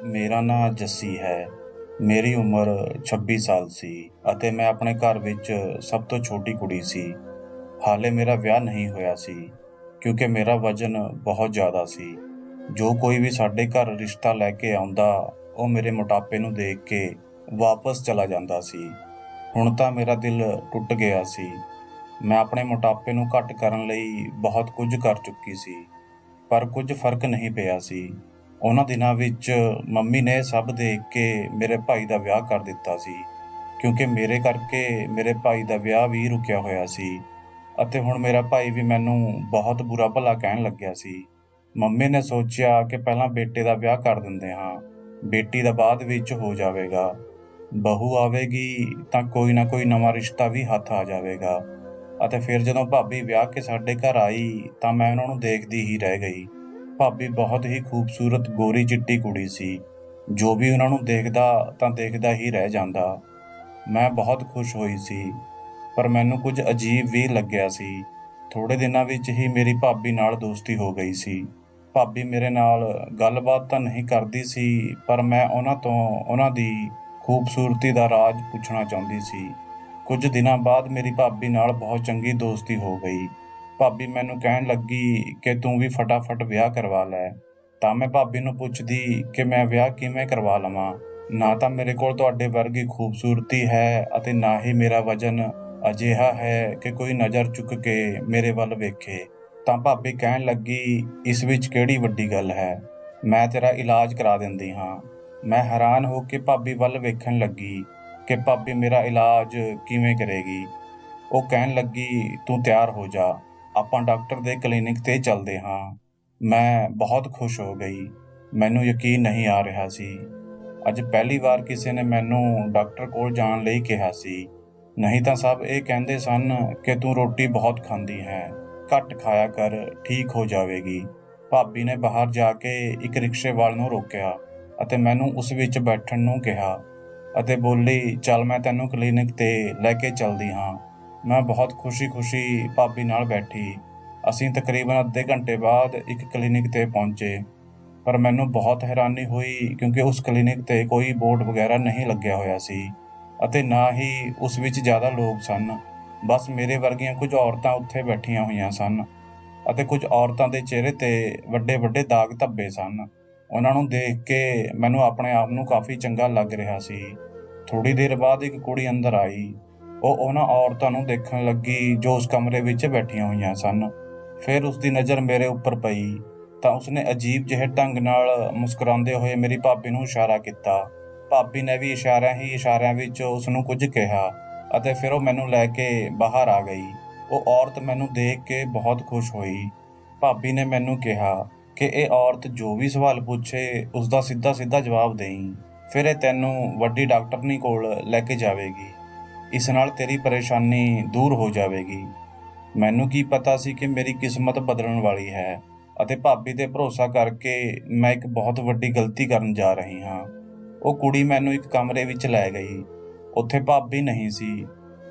ਮੇਰਾ ਨਾਂ ਜੱਸੀ ਹੈ। ਮੇਰੀ ਉਮਰ 26 ਸਾਲ ਸੀ ਅਤੇ ਮੈਂ ਆਪਣੇ ਘਰ ਵਿੱਚ ਸਭ ਤੋਂ ਛੋਟੀ ਕੁੜੀ ਸੀ। ਹਾਲੇ ਮੇਰਾ ਵਿਆਹ ਨਹੀਂ ਹੋਇਆ ਸੀ ਕਿਉਂਕਿ ਮੇਰਾ ਵਜ਼ਨ ਬਹੁਤ ਜ਼ਿਆਦਾ ਸੀ। ਜੋ ਕੋਈ ਵੀ ਸਾਡੇ ਘਰ ਰਿਸ਼ਤਾ ਲੈ ਕੇ ਆਉਂਦਾ, ਉਹ ਮੇਰੇ ਮੋਟਾਪੇ ਨੂੰ ਦੇਖ ਕੇ ਵਾਪਸ ਚਲਾ ਜਾਂਦਾ ਸੀ। ਹੁਣ ਤਾਂ ਮੇਰਾ ਦਿਲ ਟੁੱਟ ਗਿਆ ਸੀ। ਮੈਂ ਆਪਣੇ ਮੋਟਾਪੇ ਨੂੰ ਘੱਟ ਕਰਨ ਲਈ ਬਹੁਤ ਕੁਝ ਕਰ ਚੁੱਕੀ ਸੀ, ਪਰ ਕੁਝ ਫਰਕ ਨਹੀਂ ਪਿਆ ਸੀ। ਉਹਨਾਂ ਦਿਨਾਂ ਵਿੱਚ ਮੰਮੀ ਨੇ ਸਭ ਦੇਖ ਕੇ ਮੇਰੇ ਭਾਈ ਦਾ ਵਿਆਹ ਕਰ ਦਿੱਤਾ ਸੀ, ਕਿਉਂਕਿ ਮੇਰੇ ਕਰਕੇ ਮੇਰੇ ਭਾਈ ਦਾ ਵਿਆਹ ਵੀ ਰੁਕਿਆ ਹੋਇਆ ਸੀ ਅਤੇ ਹੁਣ ਮੇਰਾ ਭਾਈ ਵੀ ਮੈਨੂੰ ਬਹੁਤ ਬੁਰਾ ਭਲਾ ਕਹਿਣ ਲੱਗਿਆ ਸੀ। ਮੰਮੀ ਨੇ ਸੋਚਿਆ ਕਿ ਪਹਿਲਾਂ ਬੇਟੇ ਦਾ ਵਿਆਹ ਕਰ ਦਿੰਦੇ ਹਾਂ, ਬੇਟੀ ਦਾ ਬਾਅਦ ਵਿੱਚ ਹੋ ਜਾਵੇਗਾ। ਬਹੂ ਆਵੇਗੀ ਤਾਂ ਕੋਈ ਨਾ ਕੋਈ ਨਵਾਂ ਰਿਸ਼ਤਾ ਵੀ ਹੱਥ ਆ ਜਾਵੇਗਾ। ਅਤੇ ਫਿਰ ਜਦੋਂ ਭਾਬੀ ਵਿਆਹ ਕੇ ਸਾਡੇ ਘਰ ਆਈ ਤਾਂ ਮੈਂ ਉਹਨਾਂ ਨੂੰ ਦੇਖਦੀ ਹੀ ਰਹਿ ਗਈ। ਭਾਬੀ ਬਹੁਤ ਹੀ ਖੂਬਸੂਰਤ ਗੋਰੀ ਚਿੱਟੀ ਕੁੜੀ ਸੀ। ਜੋ ਵੀ ਉਹਨਾਂ ਨੂੰ ਦੇਖਦਾ ਤਾਂ ਦੇਖਦਾ ਹੀ ਰਹਿ ਜਾਂਦਾ। ਮੈਂ ਬਹੁਤ ਖੁਸ਼ ਹੋਈ ਸੀ, ਪਰ ਮੈਨੂੰ ਕੁਝ ਅਜੀਬ ਵੀ ਲੱਗਿਆ ਸੀ। ਥੋੜੇ ਦਿਨਾਂ ਵਿੱਚ ਹੀ ਮੇਰੀ ਭਾਬੀ ਨਾਲ ਦੋਸਤੀ ਹੋ ਗਈ ਸੀ। ਭਾਬੀ ਮੇਰੇ ਨਾਲ ਗੱਲਬਾਤ ਤਾਂ ਨਹੀਂ ਕਰਦੀ ਸੀ, ਪਰ ਮੈਂ ਉਹਨਾਂ ਤੋਂ ਉਹਨਾਂ ਦੀ ਖੂਬਸੂਰਤੀ ਦਾ ਰਾਜ਼ ਪੁੱਛਣਾ ਚਾਹੁੰਦੀ ਸੀ। ਕੁਝ ਦਿਨਾਂ ਬਾਅਦ ਮੇਰੀ ਭਾਬੀ ਨਾਲ ਬਹੁਤ ਚੰਗੀ ਦੋਸਤੀ ਹੋ ਗਈ। ਭਾਬੀ ਮੈਨੂੰ ਕਹਿਣ ਲੱਗੀ ਕਿ ਤੂੰ ਵੀ ਫਟਾਫਟ ਵਿਆਹ ਕਰਵਾ ਲੈ। ਤਾਂ ਮੈਂ ਭਾਬੀ ਨੂੰ ਪੁੱਛਦੀ ਕਿ ਮੈਂ ਵਿਆਹ ਕਿਵੇਂ ਕਰਵਾ ਲਵਾਂ। ਨਾ ਤਾਂ ਮੇਰੇ ਕੋਲ ਤੁਹਾਡੇ ਵਰਗੀ ਖੂਬਸੂਰਤੀ ਹੈ ਅਤੇ ਨਾ ਹੀ ਮੇਰਾ ਵਜ਼ਨ ਅਜਿਹਾ ਹੈ ਕਿ ਕੋਈ ਨਜ਼ਰ ਚੁੱਕ ਕੇ ਮੇਰੇ ਵੱਲ ਵੇਖੇ। ਤਾਂ ਭਾਬੀ ਕਹਿਣ ਲੱਗੀ, ਇਸ ਵਿੱਚ ਕਿਹੜੀ ਵੱਡੀ ਗੱਲ ਹੈ, ਮੈਂ ਤੇਰਾ ਇਲਾਜ ਕਰਾ ਦਿੰਦੀ ਹਾਂ। ਮੈਂ ਹੈਰਾਨ ਹੋ ਕੇ ਭਾਬੀ ਵੱਲ ਵੇਖਣ ਲੱਗੀ ਕਿ ਭਾਬੀ ਮੇਰਾ ਇਲਾਜ ਕਿਵੇਂ ਕਰੇਗੀ। ਉਹ ਕਹਿਣ ਲੱਗੀ, ਤੂੰ ਤਿਆਰ ਹੋ ਜਾ, ਆਪਾਂ ਡਾਕਟਰ ਦੇ ਕਲੀਨਿਕ 'ਤੇ ਚੱਲਦੇ ਹਾਂ। ਮੈਂ ਬਹੁਤ ਖੁਸ਼ ਹੋ ਗਈ। ਮੈਨੂੰ ਯਕੀਨ ਨਹੀਂ ਆ ਰਿਹਾ ਸੀ। ਅੱਜ ਪਹਿਲੀ ਵਾਰ ਕਿਸੇ ਨੇ ਮੈਨੂੰ ਡਾਕਟਰ ਕੋਲ ਜਾਣ ਲਈ ਕਿਹਾ ਸੀ। ਨਹੀਂ ਤਾਂ ਸਭ ਇਹ ਕਹਿੰਦੇ ਸਨ ਕਿ ਤੂੰ ਰੋਟੀ ਬਹੁਤ ਖਾਂਦੀ ਹੈ, ਘੱਟ ਖਾਇਆ ਕਰ, ਠੀਕ ਹੋ ਜਾਵੇਗੀ। ਭਾਬੀ ਨੇ ਬਾਹਰ ਜਾ ਕੇ ਇੱਕ ਰਿਕਸ਼ੇ ਵਾਲੇ ਨੂੰ ਰੋਕਿਆ ਅਤੇ ਮੈਨੂੰ ਉਸ ਵਿੱਚ ਬੈਠਣ ਨੂੰ ਕਿਹਾ ਅਤੇ ਬੋਲੀ, ਚੱਲ ਮੈਂ ਤੈਨੂੰ ਕਲੀਨਿਕ 'ਤੇ ਲੈ ਕੇ ਚੱਲਦੀ ਹਾਂ। ਮੈਂ ਬਹੁਤ ਖੁਸ਼ੀ-ਖੁਸ਼ੀ ਭਾਬੀ ਨਾਲ ਬੈਠੀ। ਅਸੀਂ ਤਕਰੀਬਨ ਅੱਧੇ ਘੰਟੇ ਬਾਅਦ ਇੱਕ ਕਲੀਨਿਕ 'ਤੇ ਪਹੁੰਚੇ, ਪਰ ਮੈਨੂੰ ਬਹੁਤ ਹੈਰਾਨੀ ਹੋਈ ਕਿਉਂਕਿ ਉਸ ਕਲੀਨਿਕ 'ਤੇ ਕੋਈ ਬੋਰਡ ਵਗੈਰਾ ਨਹੀਂ ਲੱਗਿਆ ਹੋਇਆ ਸੀ ਅਤੇ ਨਾ ਹੀ ਉਸ ਵਿੱਚ ਜ਼ਿਆਦਾ ਲੋਕ ਸਨ। ਬਸ ਮੇਰੇ ਵਰਗੀਆਂ ਕੁਝ ਔਰਤਾਂ ਉੱਥੇ ਬੈਠੀਆਂ ਹੋਈਆਂ ਸਨ ਅਤੇ ਕੁਝ ਔਰਤਾਂ ਦੇ ਚਿਹਰੇ 'ਤੇ ਵੱਡੇ-ਵੱਡੇ ਦਾਗ ਧੱਬੇ ਸਨ। ਉਹਨਾਂ ਨੂੰ ਦੇਖ ਕੇ ਮੈਨੂੰ ਆਪਣੇ ਆਪ ਨੂੰ ਕਾਫੀ ਚੰਗਾ ਲੱਗ ਰਿਹਾ ਸੀ। ਥੋੜ੍ਹੀ ਦੇਰ ਬਾਅਦ ਇੱਕ ਕੁੜੀ ਅੰਦਰ ਆਈ। ਉਹ ਉਹਨਾਂ ਔਰਤਾਂ ਨੂੰ ਦੇਖਣ ਲੱਗੀ ਜੋ ਉਸ ਕਮਰੇ ਵਿੱਚ ਬੈਠੀਆਂ ਹੋਈਆਂ ਸਨ। ਫਿਰ ਉਸ ਦੀ ਨਜ਼ਰ ਮੇਰੇ ਉੱਪਰ ਪਈ ਤਾਂ ਉਸਨੇ ਅਜੀਬ ਜਿਹੇ ਢੰਗ ਨਾਲ ਮੁਸਕਰਾਉਂਦੇ ਹੋਏ ਮੇਰੀ ਭਾਬੀ ਨੂੰ ਇਸ਼ਾਰਾ ਕੀਤਾ। ਭਾਬੀ ਨੇ ਵੀ ਇਸ਼ਾਰਿਆਂ ਵਿੱਚ ਉਸ ਨੂੰ ਕੁਝ ਕਿਹਾ ਅਤੇ ਫਿਰ ਉਹ ਮੈਨੂੰ ਲੈ ਕੇ ਬਾਹਰ ਆ ਗਈ। ਉਹ ਔਰਤ ਮੈਨੂੰ ਦੇਖ ਕੇ ਬਹੁਤ ਖੁਸ਼ ਹੋਈ। ਭਾਬੀ ਨੇ ਮੈਨੂੰ ਕਿਹਾ ਕਿ ਇਹ ਔਰਤ ਜੋ ਵੀ ਸਵਾਲ ਪੁੱਛੇ ਉਸਦਾ ਸਿੱਧਾ-ਸਿੱਧਾ ਜਵਾਬ ਦੇਈਂ, ਫਿਰ ਇਹ ਤੈਨੂੰ ਵੱਡੀ ਡਾਕਟਰਨੀ ਕੋਲ ਲੈ ਕੇ ਜਾਵੇਗੀ। ਇਸ ਨਾਲ ਤੇਰੀ ਪਰੇਸ਼ਾਨੀ ਦੂਰ ਹੋ ਜਾਵੇਗੀ। ਮੈਨੂੰ ਕੀ ਪਤਾ ਸੀ ਕਿ ਮੇਰੀ ਕਿਸਮਤ ਬਦਲਣ ਵਾਲੀ ਹੈ ਅਤੇ ਭਾਬੀ 'ਤੇ ਭਰੋਸਾ ਕਰਕੇ ਮੈਂ ਇੱਕ ਬਹੁਤ ਵੱਡੀ ਗਲਤੀ ਕਰਨ ਜਾ ਰਹੀ ਹਾਂ। ਉਹ ਕੁੜੀ ਮੈਨੂੰ ਇੱਕ ਕਮਰੇ ਵਿੱਚ ਲੈ ਗਈ। ਉੱਥੇ ਭਾਬੀ ਨਹੀਂ ਸੀ।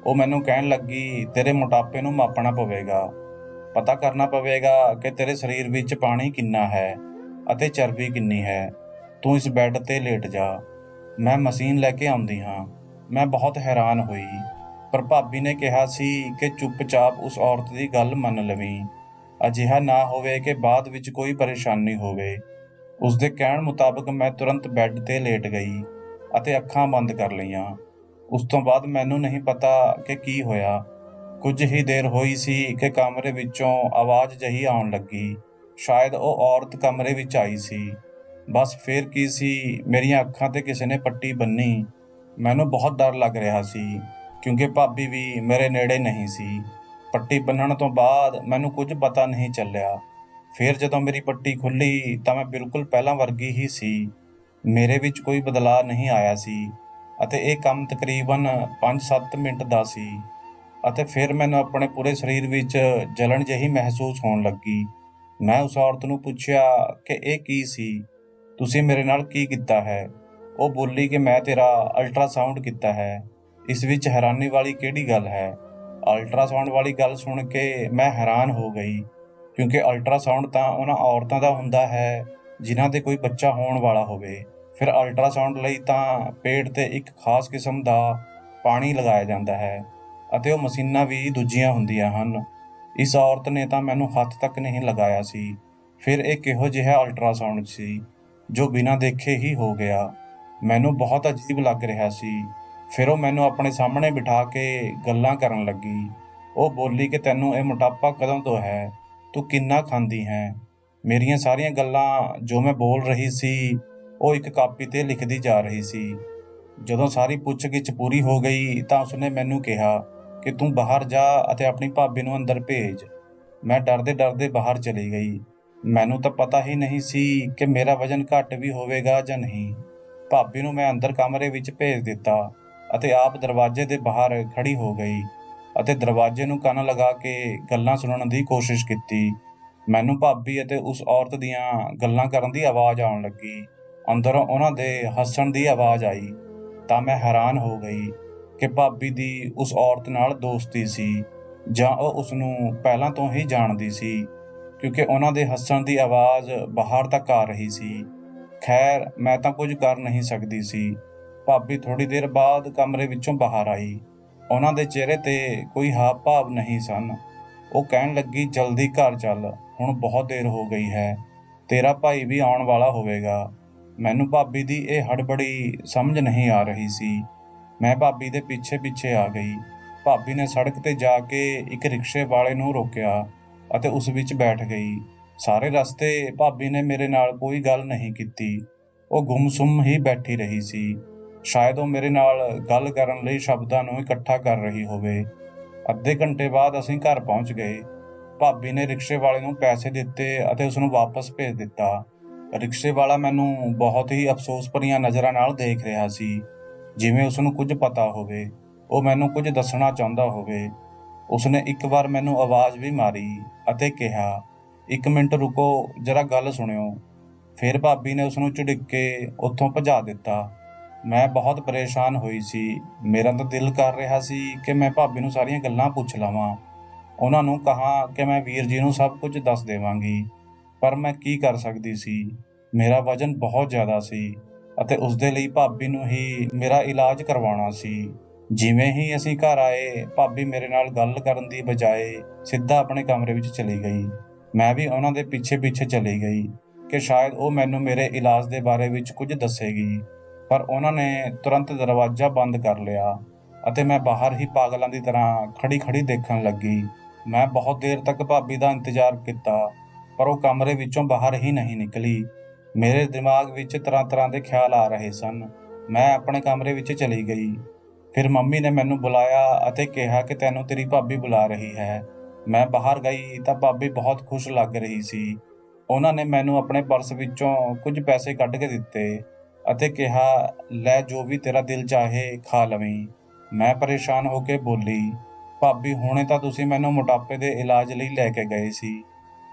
ਉਹ ਮੈਨੂੰ ਕਹਿਣ ਲੱਗੀ, ਤੇਰੇ ਮੋਟਾਪੇ ਨੂੰ ਮਾਪਣਾ ਪਵੇਗਾ। ਪਤਾ ਕਰਨਾ ਪਵੇਗਾ ਕਿ ਤੇਰੇ ਸਰੀਰ ਵਿੱਚ ਪਾਣੀ ਕਿੰਨਾ ਹੈ ਅਤੇ ਚਰਬੀ ਕਿੰਨੀ ਹੈ। ਤੂੰ ਇਸ ਬੈੱਡ 'ਤੇ ਲੇਟ ਜਾ, ਮੈਂ ਮਸ਼ੀਨ ਲੈ ਕੇ ਆਉਂਦੀ ਹਾਂ। ਮੈਂ ਬਹੁਤ ਹੈਰਾਨ ਹੋਈ, ਪਰ ਭਾਬੀ ਨੇ ਕਿਹਾ ਸੀ ਕਿ ਚੁੱਪਚਾਪ ਉਸ ਔਰਤ ਦੀ ਗੱਲ ਮੰਨ ਲਵੀਂ। ਅਜਿਹਾ ਨਾ ਹੋਵੇ ਕਿ ਬਾਅਦ ਵਿੱਚ ਕੋਈ ਪਰੇਸ਼ਾਨੀ ਹੋਵੇ। ਉਸ ਦੇ ਕਹਿਣ ਮੁਤਾਬਕ ਮੈਂ ਤੁਰੰਤ ਬੈੱਡ 'ਤੇ ਲੇਟ ਗਈ ਅਤੇ ਅੱਖਾਂ ਬੰਦ ਕਰ ਲਈਆਂ। ਉਸ ਤੋਂ ਬਾਅਦ ਮੈਨੂੰ ਨਹੀਂ ਪਤਾ ਕਿ ਕੀ ਹੋਇਆ। ਕੁਝ ਹੀ ਦੇਰ ਹੋਈ ਸੀ ਕਿ ਕਮਰੇ ਵਿੱਚੋਂ ਆਵਾਜ਼ ਜਿਹੀ ਆਉਣ ਲੱਗੀ। ਸ਼ਾਇਦ ਉਹ ਔਰਤ ਕਮਰੇ ਵਿੱਚ ਆਈ ਸੀ। ਬਸ ਫਿਰ ਕੀ ਸੀ, ਮੇਰੀਆਂ ਅੱਖਾਂ 'ਤੇ ਕਿਸੇ ਨੇ ਪੱਟੀ ਬੰਨ੍ਹੀ। ਮੈਨੂੰ ਬਹੁਤ ਡਰ ਲੱਗ ਰਿਹਾ ਸੀ ਕਿਉਂਕਿ ਭਾਬੀ ਵੀ ਮੇਰੇ ਨੇੜੇ ਨਹੀਂ ਸੀ। ਪੱਟੀ ਬੰਨ੍ਹਣ ਤੋਂ ਬਾਅਦ ਮੈਨੂੰ ਕੁਝ ਪਤਾ ਨਹੀਂ ਚੱਲਿਆ। ਫਿਰ ਜਦੋਂ ਮੇਰੀ ਪੱਟੀ ਖੁੱਲ੍ਹੀ ਤਾਂ ਮੈਂ ਬਿਲਕੁਲ ਪਹਿਲਾਂ ਵਰਗੀ ਹੀ ਸੀ। ਮੇਰੇ ਵਿੱਚ ਕੋਈ ਬਦਲਾਅ ਨਹੀਂ ਆਇਆ ਸੀ ਅਤੇ ਇਹ ਕੰਮ ਤਕਰੀਬਨ 5-7 ਮਿੰਟ ਦਾ ਸੀ ਅਤੇ ਫਿਰ ਮੈਨੂੰ ਆਪਣੇ ਪੂਰੇ ਸਰੀਰ ਵਿੱਚ ਜਲਨ ਜਿਹੀ ਮਹਿਸੂਸ ਹੋਣ ਲੱਗੀ। ਮੈਂ ਉਸ ਔਰਤ ਨੂੰ ਪੁੱਛਿਆ ਕਿ ਇਹ ਕੀ ਸੀ, ਤੁਸੀਂ ਮੇਰੇ ਨਾਲ ਕੀ ਕੀਤਾ ਹੈ। ਉਹ ਬੋਲੀ ਕਿ ਮੈਂ ਤੇਰਾ ਅਲਟਰਾਸਾਊਂਡ ਕੀਤਾ ਹੈ। ਇਸ ਵਿੱਚ ਹੈਰਾਨੀ ਵਾਲੀ ਕਿਹੜੀ ਗੱਲ ਹੈ। ਅਲਟਰਾਸਾਊਂਡ ਵਾਲੀ ਗੱਲ ਸੁਣ ਕੇ ਮੈਂ ਹੈਰਾਨ ਹੋ ਗਈ ਕਿਉਂਕਿ ਅਲਟਰਾਸਾਊਂਡ ਤਾਂ ਉਹਨਾਂ ਔਰਤਾਂ ਦਾ ਹੁੰਦਾ ਹੈ ਜਿਨ੍ਹਾਂ ਦੇ ਕੋਈ ਬੱਚਾ ਹੋਣ ਵਾਲਾ ਹੋਵੇ। ਫਿਰ ਅਲਟਰਾਸਾਊਂਡ ਲਈ ਤਾਂ ਪੇਟ 'ਤੇ ਇੱਕ ਖਾਸ ਕਿਸਮ ਦਾ ਪਾਣੀ ਲਗਾਇਆ ਜਾਂਦਾ ਹੈ ਅਤੇ ਉਹ ਮਸ਼ੀਨਾਂ ਵੀ ਦੂਜੀਆਂ ਹੁੰਦੀਆਂ ਹਨ। ਇਸ ਔਰਤ ਨੇ ਤਾਂ ਮੈਨੂੰ ਹੱਥ ਤੱਕ ਨਹੀਂ ਲਗਾਇਆ ਸੀ। ਫਿਰ ਇਹ ਕਿਹੋ ਜਿਹਾ ਅਲਟਰਾਸਾਊਂਡ ਸੀ ਜੋ ਬਿਨਾਂ ਦੇਖੇ ਹੀ ਹੋ ਗਿਆ। ਮੈਨੂੰ ਬਹੁਤ ਅਜੀਬ ਲੱਗ ਰਿਹਾ ਸੀ। ਫਿਰ ਉਹ ਮੈਨੂੰ ਆਪਣੇ ਸਾਹਮਣੇ ਬਿਠਾ ਕੇ ਗੱਲਾਂ ਕਰਨ ਲੱਗੀ। ਉਹ ਬੋਲੀ ਕਿ ਤੈਨੂੰ ਇਹ ਮੋਟਾਪਾ ਕਦੋਂ ਤੋਂ ਹੈ? ਤੂੰ ਕਿੰਨਾ ਖਾਂਦੀ ਹੈ? ਮੇਰੀਆਂ ਸਾਰੀਆਂ ਗੱਲਾਂ ਜੋ ਮੈਂ ਬੋਲ ਰਹੀ ਸੀ ਉਹ ਇੱਕ ਕਾਪੀ 'ਤੇ ਲਿਖਦੀ ਜਾ ਰਹੀ ਸੀ। ਜਦੋਂ ਸਾਰੀ ਪੁੱਛ-ਗਿੱਛ ਪੂਰੀ ਹੋ ਗਈ ਤਾਂ ਉਸਨੇ ਮੈਨੂੰ ਕਿਹਾ ਕਿ ਤੂੰ ਬਾਹਰ ਜਾ ਅਤੇ ਆਪਣੀ ਭਾਬੀ ਨੂੰ ਅੰਦਰ ਭੇਜ। ਮੈਂ ਡਰਦੇ-ਡਰਦੇ ਬਾਹਰ ਚਲੀ ਗਈ। ਮੈਨੂੰ ਤਾਂ ਪਤਾ ਹੀ ਨਹੀਂ ਸੀ ਕਿ ਮੇਰਾ ਵਜ਼ਨ ਘੱਟ ਵੀ ਹੋਵੇਗਾ ਜਾਂ ਨਹੀਂ। ਭਾਬੀ ਨੂੰ ਮੈਂ ਅੰਦਰ ਕਮਰੇ ਵਿੱਚ ਭੇਜ ਦਿੱਤਾ ਅਤੇ ਆਪ ਦਰਵਾਜ਼ੇ ਦੇ ਬਾਹਰ ਖੜੀ ਹੋ ਗਈ ਅਤੇ ਦਰਵਾਜ਼ੇ ਨੂੰ ਕੰਨ ਲਗਾ ਕੇ ਗੱਲਾਂ ਸੁਣਨ ਦੀ ਕੋਸ਼ਿਸ਼ ਕੀਤੀ। ਮੈਨੂੰ ਭਾਬੀ ਅਤੇ ਉਸ ਔਰਤ ਦੀਆਂ ਗੱਲਾਂ ਕਰਨ ਦੀ ਆਵਾਜ਼ ਆਉਣ ਲੱਗੀ। ਅੰਦਰੋਂ ਉਹਨਾਂ ਦੇ ਹੱਸਣ ਦੀ ਆਵਾਜ਼ ਆਈ ਤਾਂ ਮੈਂ ਹੈਰਾਨ ਹੋ ਗਈ ਕਿ ਭਾਬੀ ਦੀ ਉਸ ਔਰਤ ਨਾਲ ਦੋਸਤੀ ਸੀ ਜਾਂ ਉਹ ਉਸਨੂੰ ਪਹਿਲਾਂ ਤੋਂ ਹੀ ਜਾਣਦੀ ਸੀ, ਕਿਉਂਕਿ ਉਹਨਾਂ ਦੇ ਹੱਸਣ ਦੀ ਆਵਾਜ਼ ਬਾਹਰ ਤੱਕ ਆ ਰਹੀ ਸੀ। ਖੈਰ, ਮੈਂ ਤਾਂ ਕੁਝ ਕਰ ਨਹੀਂ ਸਕਦੀ ਸੀ। ਭਾਬੀ ਥੋੜ੍ਹੀ ਦੇਰ ਬਾਅਦ ਕਮਰੇ ਵਿੱਚੋਂ ਬਾਹਰ ਆਈ। ਉਹਨਾਂ ਦੇ ਚਿਹਰੇ 'ਤੇ ਕੋਈ ਹਾਵ-ਭਾਵ ਨਹੀਂ ਸਨ। ਉਹ ਕਹਿਣ ਲੱਗੀ, ਜਲਦੀ ਘਰ ਚੱਲ, ਹੁਣ ਬਹੁਤ ਦੇਰ ਹੋ ਗਈ ਹੈ। ਤੇਰਾ ਭਾਈ ਵੀ ਆਉਣ ਵਾਲਾ ਹੋਵੇਗਾ। ਮੈਨੂੰ ਭਾਬੀ ਦੀ ਇਹ ਹੜਬੜੀ ਸਮਝ ਨਹੀਂ ਆ ਰਹੀ ਸੀ। ਮੈਂ ਭਾਬੀ ਦੇ ਪਿੱਛੇ-ਪਿੱਛੇ ਆ ਗਈ। ਭਾਬੀ ਨੇ ਸੜਕ 'ਤੇ ਜਾ ਕੇ ਇੱਕ ਰਿਕਸ਼ੇ ਵਾਲੇ ਨੂੰ ਰੋਕਿਆ ਅਤੇ ਉਸ ਵਿੱਚ ਬੈਠ ਗਈ। ਸਾਰੇ ਰਸਤੇ ਭਾਬੀ ਨੇ ਮੇਰੇ ਨਾਲ ਕੋਈ ਗੱਲ ਨਹੀਂ ਕੀਤੀ। ਉਹ ਗੁੰਮ-ਸੁੰਮ ਹੀ ਬੈਠੀ ਰਹੀ ਸੀ। ਸ਼ਾਇਦ ਉਹ ਮੇਰੇ ਨਾਲ ਗੱਲ ਕਰਨ ਲਈ ਸ਼ਬਦਾਂ ਨੂੰ ਇਕੱਠਾ ਕਰ ਰਹੀ ਹੋਵੇ। ਅੱਧੇ ਘੰਟੇ ਬਾਅਦ ਅਸੀਂ ਘਰ ਪਹੁੰਚ ਗਏ। ਭਾਬੀ ਨੇ ਰਿਕਸ਼ੇ ਵਾਲੇ ਨੂੰ ਪੈਸੇ ਦਿੱਤੇ ਅਤੇ ਉਸਨੂੰ ਵਾਪਸ ਭੇਜ ਦਿੱਤਾ। ਰਿਕਸ਼ੇ ਵਾਲਾ ਮੈਨੂੰ ਬਹੁਤ ਹੀ ਅਫ਼ਸੋਸ ਭਰੀਆਂ ਨਜ਼ਰਾਂ ਨਾਲ ਦੇਖ ਰਿਹਾ ਸੀ, ਜਿਵੇਂ ਉਸਨੂੰ ਕੁਝ ਪਤਾ ਹੋਵੇ, ਉਹ ਮੈਨੂੰ ਕੁਝ ਦੱਸਣਾ ਚਾਹੁੰਦਾ ਹੋਵੇ। ਉਸਨੇ ਇੱਕ ਵਾਰ ਮੈਨੂੰ ਆਵਾਜ਼ ਵੀ ਮਾਰੀ ਅਤੇ ਕਿਹਾ, "ਇੱਕ ਮਿੰਟ ਰੁਕੋ, ਜ਼ਰਾ ਗੱਲ ਸੁਣਿਓ।" ਫਿਰ ਭਾਬੀ ਨੇ ਉਸਨੂੰ ਝਿੜਕ ਕੇ ਉੱਥੋਂ ਭਜਾ ਦਿੱਤਾ। ਮੈਂ ਬਹੁਤ ਪਰੇਸ਼ਾਨ ਹੋਈ ਸੀ। ਮੇਰਾ ਤਾਂ ਦਿਲ ਕਰ ਰਿਹਾ ਸੀ ਕਿ ਮੈਂ ਭਾਬੀ ਨੂੰ ਸਾਰੀਆਂ ਗੱਲਾਂ ਪੁੱਛ ਲਵਾਂ। ਉਹਨਾਂ ਨੂੰ ਕਹਾਂ ਕਿ ਮੈਂ ਵੀਰ ਜੀ ਨੂੰ ਸਭ ਕੁਝ ਦੱਸ ਦੇਵਾਂਗੀ, ਪਰ ਮੈਂ ਕੀ ਕਰ ਸਕਦੀ ਸੀ? ਮੇਰਾ ਵਜ਼ਨ ਬਹੁਤ ਜ਼ਿਆਦਾ ਸੀ ਅਤੇ ਉਸਦੇ ਲਈ ਭਾਬੀ ਨੂੰ ਹੀ ਮੇਰਾ ਇਲਾਜ ਕਰਵਾਉਣਾ ਸੀ। ਜਿਵੇਂ ਹੀ ਅਸੀਂ ਘਰ ਆਏ, ਭਾਬੀ ਮੇਰੇ ਨਾਲ ਗੱਲ ਕਰਨ ਦੀ ਬਜਾਏ ਸਿੱਧਾ ਆਪਣੇ ਕਮਰੇ ਵਿੱਚ ਚਲੀ ਗਈ। ਮੈਂ ਵੀ ਉਹਨਾਂ ਦੇ ਪਿੱਛੇ-ਪਿੱਛੇ ਚਲੀ ਗਈ ਕਿ ਸ਼ਾਇਦ ਉਹ ਮੈਨੂੰ ਮੇਰੇ ਇਲਾਜ ਦੇ ਬਾਰੇ ਵਿੱਚ ਕੁਝ ਦੱਸੇਗੀ, ਪਰ ਉਹਨਾਂ ਨੇ ਤੁਰੰਤ ਦਰਵਾਜ਼ਾ ਬੰਦ ਕਰ ਲਿਆ ਅਤੇ ਮੈਂ ਬਾਹਰ ਹੀ ਪਾਗਲਾਂ ਦੀ ਤਰ੍ਹਾਂ ਖੜੀ-ਖੜੀ ਦੇਖਣ ਲੱਗੀ। ਮੈਂ ਬਹੁਤ ਦੇਰ ਤੱਕ ਭਾਬੀ ਦਾ ਇੰਤਜ਼ਾਰ ਕੀਤਾ, ਪਰ ਉਹ ਕਮਰੇ ਵਿੱਚੋਂ ਬਾਹਰ ਹੀ ਨਹੀਂ ਨਿਕਲੀ। ਮੇਰੇ ਦਿਮਾਗ ਵਿੱਚ ਤਰ੍ਹਾਂ-ਤਰ੍ਹਾਂ ਦੇ ਖਿਆਲ ਆ ਰਹੇ ਸਨ। ਮੈਂ ਆਪਣੇ ਕਮਰੇ ਵਿੱਚ ਚਲੀ ਗਈ। ਫਿਰ ਮੰਮੀ ਨੇ ਮੈਨੂੰ ਬੁਲਾਇਆ ਅਤੇ ਕਿਹਾ ਕਿ ਤੈਨੂੰ ਤੇਰੀ ਭਾਬੀ ਬੁਲਾ ਰਹੀ ਹੈ। ਮੈਂ ਬਾਹਰ ਗਈ ਤਾਂ ਭਾਬੀ ਬਹੁਤ ਖੁਸ਼ ਲੱਗ ਰਹੀ ਸੀ। ਉਹਨਾਂ ਨੇ ਮੈਨੂੰ ਆਪਣੇ ਪਰਸ ਵਿੱਚੋਂ ਕੁਝ ਪੈਸੇ ਕੱਢ ਕੇ ਦਿੱਤੇ ਅਤੇ ਕਿਹਾ, ਲੈ, ਜੋ ਵੀ ਤੇਰਾ ਦਿਲ ਚਾਹੇ ਖਾ ਲਵੀਂ। ਮੈਂ ਪਰੇਸ਼ਾਨ ਹੋ ਕੇ ਬੋਲੀ, ਭਾਬੀ, ਹੁਣੇ ਤਾਂ ਤੁਸੀਂ ਮੈਨੂੰ ਮੋਟਾਪੇ ਦੇ ਇਲਾਜ ਲਈ ਲੈ ਕੇ ਗਏ ਸੀ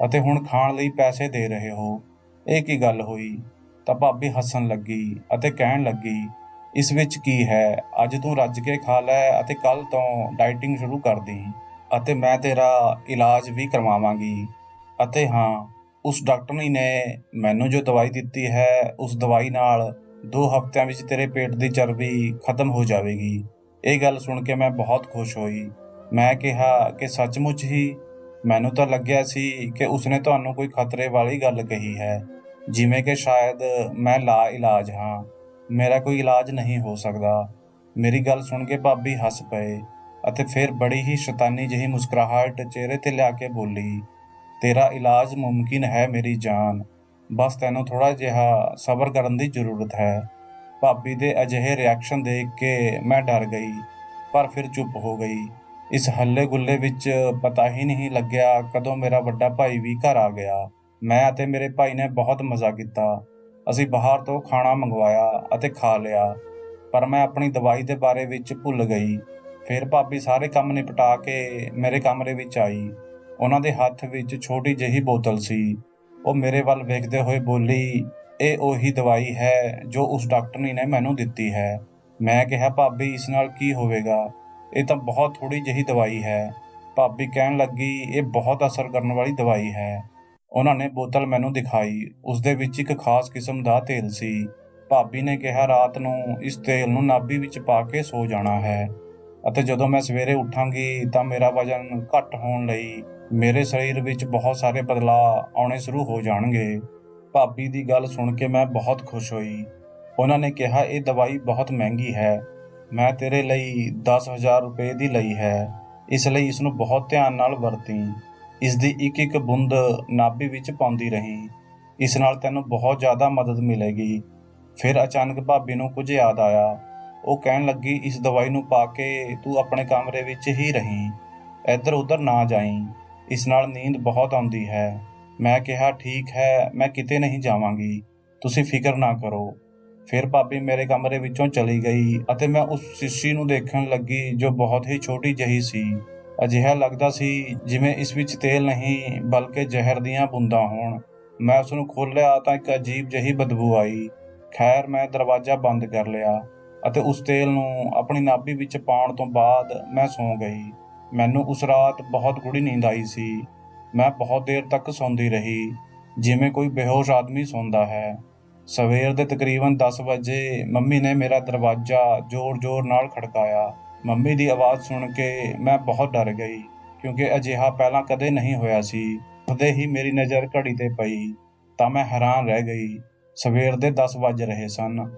ਅਤੇ ਹੁਣ ਖਾਣ ਲਈ ਪੈਸੇ ਦੇ ਰਹੇ ਹੋ। ਇਹ ਕੀ ਗੱਲ ਹੋਈ? ਤਾਂ ਭਾਬੀ ਹੱਸਣ ਲੱਗੀ ਅਤੇ ਕਹਿਣ ਲੱਗੀ, ਇਸ ਵਿੱਚ ਕੀ ਹੈ? ਅੱਜ ਤੂੰ ਰੱਜ ਕੇ ਖਾ ਲੈ ਅਤੇ ਕੱਲ੍ਹ ਤੋਂ ਡਾਈਟਿੰਗ ਸ਼ੁਰੂ ਕਰ ਦੇਂ ਅਤੇ ਮੈਂ ਤੇਰਾ ਇਲਾਜ ਵੀ ਕਰਵਾਵਾਂਗੀ। ਅਤੇ ਹਾਂ, ਉਸ ਡਾਕਟਰਨੀ ਨੇ ਮੈਨੂੰ ਜੋ ਦਵਾਈ ਦਿੱਤੀ ਹੈ, ਉਸ ਦਵਾਈ ਨਾਲ 2 ਹਫ਼ਤਿਆਂ ਵਿੱਚ ਤੇਰੇ ਪੇਟ ਦੀ ਚਰਬੀ ਖਤਮ ਹੋ ਜਾਵੇਗੀ। ਇਹ ਗੱਲ ਸੁਣ ਕੇ ਮੈਂ ਬਹੁਤ ਖੁਸ਼ ਹੋਈ। ਮੈਂ ਕਿਹਾ ਕਿ ਸੱਚਮੁੱਚ ਹੀ? ਮੈਨੂੰ ਤਾਂ ਲੱਗਿਆ ਸੀ ਕਿ ਉਸਨੇ ਤੁਹਾਨੂੰ ਕੋਈ ਖਤਰੇ ਵਾਲੀ ਗੱਲ ਕਹੀ ਹੈ, ਜਿਵੇਂ ਕਿ ਸ਼ਾਇਦ ਮੈਂ ਲਾ-ਇਲਾਜ ਹਾਂ, ਮੇਰਾ ਕੋਈ ਇਲਾਜ ਨਹੀਂ ਹੋ ਸਕਦਾ। ਮੇਰੀ ਗੱਲ ਸੁਣ ਕੇ ਭਾਬੀ ਹੱਸ ਪਏ ਅਤੇ ਫਿਰ ਬੜੀ ਹੀ ਸ਼ੈਤਾਨੀ ਜਿਹੀ ਮੁਸਕਰਾਹਟ ਚਿਹਰੇ 'ਤੇ ਲਿਆ ਕੇ ਬੋਲੀ, ਤੇਰਾ ਇਲਾਜ ਮੁਮਕਿਨ ਹੈ ਮੇਰੀ ਜਾਨ, ਬਸ ਤੈਨੂੰ ਥੋੜ੍ਹਾ ਜਿਹਾ ਸਬਰ ਕਰਨ ਦੀ ਜ਼ਰੂਰਤ ਹੈ। ਭਾਬੀ ਦੇ ਅਜਿਹੇ ਰਿਐਕਸ਼ਨ ਦੇਖ ਕੇ ਮੈਂ ਡਰ ਗਈ, ਪਰ ਫਿਰ ਚੁੱਪ ਹੋ ਗਈ। ਇਸ ਹੱਲੇ-ਗੁੱਲੇ ਵਿੱਚ ਪਤਾ ਹੀ ਨਹੀਂ ਲੱਗਿਆ ਕਦੋਂ ਮੇਰਾ ਵੱਡਾ ਭਾਈ ਵੀ ਘਰ ਆ ਗਿਆ। ਮੈਂ ਅਤੇ ਮੇਰੇ ਭਾਈ ਨੇ ਬਹੁਤ ਮਜ਼ਾ ਕੀਤਾ। ਅਸੀਂ ਬਾਹਰ ਤੋਂ ਖਾਣਾ ਮੰਗਵਾਇਆ ਅਤੇ ਖਾ ਲਿਆ, ਪਰ ਮੈਂ ਆਪਣੀ ਦਵਾਈ ਦੇ ਬਾਰੇ ਵਿੱਚ ਭੁੱਲ ਗਈ। ਫਿਰ ਭਾਬੀ ਸਾਰੇ ਕੰਮ ਨਿਪਟਾ ਕੇ ਮੇਰੇ ਕਮਰੇ ਵਿੱਚ ਆਈ। ਉਹਨਾਂ ਦੇ ਹੱਥ ਵਿੱਚ ਛੋਟੀ ਜਿਹੀ ਬੋਤਲ ਸੀ। ਉਹ ਮੇਰੇ ਵੱਲ ਵੇਖਦੇ ਹੋਏ ਬੋਲੀ, ਇਹ ਉਹੀ ਦਵਾਈ ਹੈ ਜੋ ਉਸ ਡਾਕਟਰਨੀ ਨੇ ਮੈਨੂੰ ਦਿੱਤੀ ਹੈ। ਮੈਂ ਕਿਹਾ, ਭਾਬੀ, ਇਸ ਨਾਲ ਕੀ ਹੋਵੇਗਾ? ਇਹ ਤਾਂ ਬਹੁਤ ਥੋੜ੍ਹੀ ਜਿਹੀ ਦਵਾਈ ਹੈ। ਭਾਬੀ ਕਹਿਣ ਲੱਗੀ, ਇਹ ਬਹੁਤ ਅਸਰ ਕਰਨ ਵਾਲੀ ਦਵਾਈ ਹੈ। ਉਹਨਾਂ ਨੇ ਬੋਤਲ ਮੈਨੂੰ ਦਿਖਾਈ। ਉਸ ਦੇ ਵਿੱਚ ਇੱਕ ਖਾਸ ਕਿਸਮ ਦਾ ਤੇਲ ਸੀ ਭਾਬੀ ਨੇ ਕਿਹਾ ਰਾਤ ਨੂੰ ਇਸ ਤੇਲ ਨੂੰ ਨਾਭੀ ਵਿੱਚ ਪਾ ਕੇ ਸੋ ਜਾਣਾ ਹੈ ਅਤੇ ਜਦੋਂ ਮੈਂ ਸਵੇਰੇ ਉੱਠਾਂਗੀ ਤਾਂ ਮੇਰਾ ਵਜ਼ਨ ਘੱਟ ਹੋਣ ਲਈ ਮੇਰੇ ਸਰੀਰ ਵਿੱਚ ਬਹੁਤ ਸਾਰੇ ਬਦਲਾਅ ਆਉਣੇ ਸ਼ੁਰੂ ਹੋ ਜਾਣਗੇ। ਭਾਬੀ ਦੀ ਗੱਲ ਸੁਣ ਕੇ ਮੈਂ ਬਹੁਤ ਖੁਸ਼ ਹੋਈ। ਉਹਨਾਂ ਨੇ ਕਿਹਾ ਇਹ ਦਵਾਈ ਬਹੁਤ ਮਹਿੰਗੀ ਹੈ। ਮੈਂ ਤੇਰੇ ਲਈ 10,000 ਰੁਪਏ ਦੀ ਲਈ ਹੈ, ਇਸ ਲਈ ਇਸ ਨੂੰ ਬਹੁਤ ਧਿਆਨ ਨਾਲ ਵਰਤੀ। ਇਸ ਦੀ ਇੱਕ ਇੱਕ ਬੂੰਦ ਨਾਭੀ ਵਿੱਚ ਪਾਉਂਦੀ ਰਹੀਂ। ਇਸ ਨਾਲ ਤੈਨੂੰ ਬਹੁਤ ਜ਼ਿਆਦਾ ਮਦਦ ਮਿਲੇਗੀ। ਫਿਰ ਅਚਾਨਕ ਭਾਬੀ ਨੂੰ ਕੁਝ ਯਾਦ ਆਇਆ। ਉਹ ਕਹਿਣ ਲੱਗੀ ਇਸ ਦਵਾਈ ਨੂੰ ਪਾ ਕੇ ਤੂੰ ਆਪਣੇ ਕਮਰੇ ਵਿੱਚ ਹੀ ਰਹੀਂ, ਇੱਧਰ ਉੱਧਰ ਨਾ ਜਾਈਂ, ਇਸ ਨਾਲ ਨੀਂਦ ਬਹੁਤ ਆਉਂਦੀ ਹੈ। ਮੈਂ ਕਿਹਾ ਠੀਕ ਹੈ, ਮੈਂ ਕਿਤੇ ਨਹੀਂ ਜਾਵਾਂਗੀ, ਤੁਸੀਂ ਫਿਕਰ ਨਾ ਕਰੋ। ਫਿਰ ਭਾਬੀ ਮੇਰੇ ਕਮਰੇ ਵਿੱਚੋਂ ਚਲੀ ਗਈ ਅਤੇ ਮੈਂ ਉਸ ਸ਼ੀਸ਼ੀ ਨੂੰ ਦੇਖਣ ਲੱਗੀ ਜੋ ਬਹੁਤ ਹੀ ਛੋਟੀ ਜਿਹੀ ਸੀ। ਅਜਿਹਾ ਲੱਗਦਾ ਸੀ ਜਿਵੇਂ ਇਸ ਵਿੱਚ ਤੇਲ ਨਹੀਂ ਬਲਕਿ ਜ਼ਹਿਰ ਦੀਆਂ ਬੂੰਦਾਂ ਹੋਣ। ਮੈਂ ਉਸ ਨੂੰ ਖੋਲ੍ਹਿਆ ਤਾਂ ਇੱਕ ਅਜੀਬ ਜਿਹੀ ਬਦਬੂ ਆਈ। ਖੈਰ ਮੈਂ ਦਰਵਾਜ਼ਾ ਬੰਦ ਕਰ ਲਿਆ ਅਤੇ ਉਸ ਤੇਲ ਨੂੰ ਆਪਣੀ ਨਾਭੀ ਵਿੱਚ ਪਾਉਣ ਤੋਂ ਬਾਅਦ ਮੈਂ ਸੌਂ ਗਈ। ਮੈਨੂੰ ਉਸ ਰਾਤ ਬਹੁਤ ਗੂੜ੍ਹੀ ਨੀਂਦ ਆਈ ਸੀ। ਮੈਂ ਬਹੁਤ ਦੇਰ ਤੱਕ ਸੌਂਦੀ ਰਹੀ, ਜਿਵੇਂ ਕੋਈ ਬੇਹੋਸ਼ ਆਦਮੀ ਸੌਂਦਾ ਹੈ। ਸਵੇਰ ਦੇ ਤਕਰੀਬਨ 10 ਵਜੇ ਮੰਮੀ ਨੇ ਮੇਰਾ ਦਰਵਾਜ਼ਾ ਜ਼ੋਰ-ਜ਼ੋਰ ਨਾਲ ਖੜਕਾਇਆ। ਮੰਮੀ ਦੀ ਆਵਾਜ਼ ਸੁਣ ਕੇ ਮੈਂ ਬਹੁਤ ਡਰ ਗਈ, ਕਿਉਂਕਿ ਅਜਿਹਾ ਪਹਿਲਾਂ ਕਦੇ ਨਹੀਂ ਹੋਇਆ ਸੀ। ਉੱਠਦੇ ਹੀ ਮੇਰੀ ਨਜ਼ਰ ਘੜੀ 'ਤੇ ਪਈ ਤਾਂ ਮੈਂ ਹੈਰਾਨ ਰਹਿ ਗਈ। ਸਵੇਰ ਦੇ 10 ਵੱਜ ਰਹੇ ਸਨ।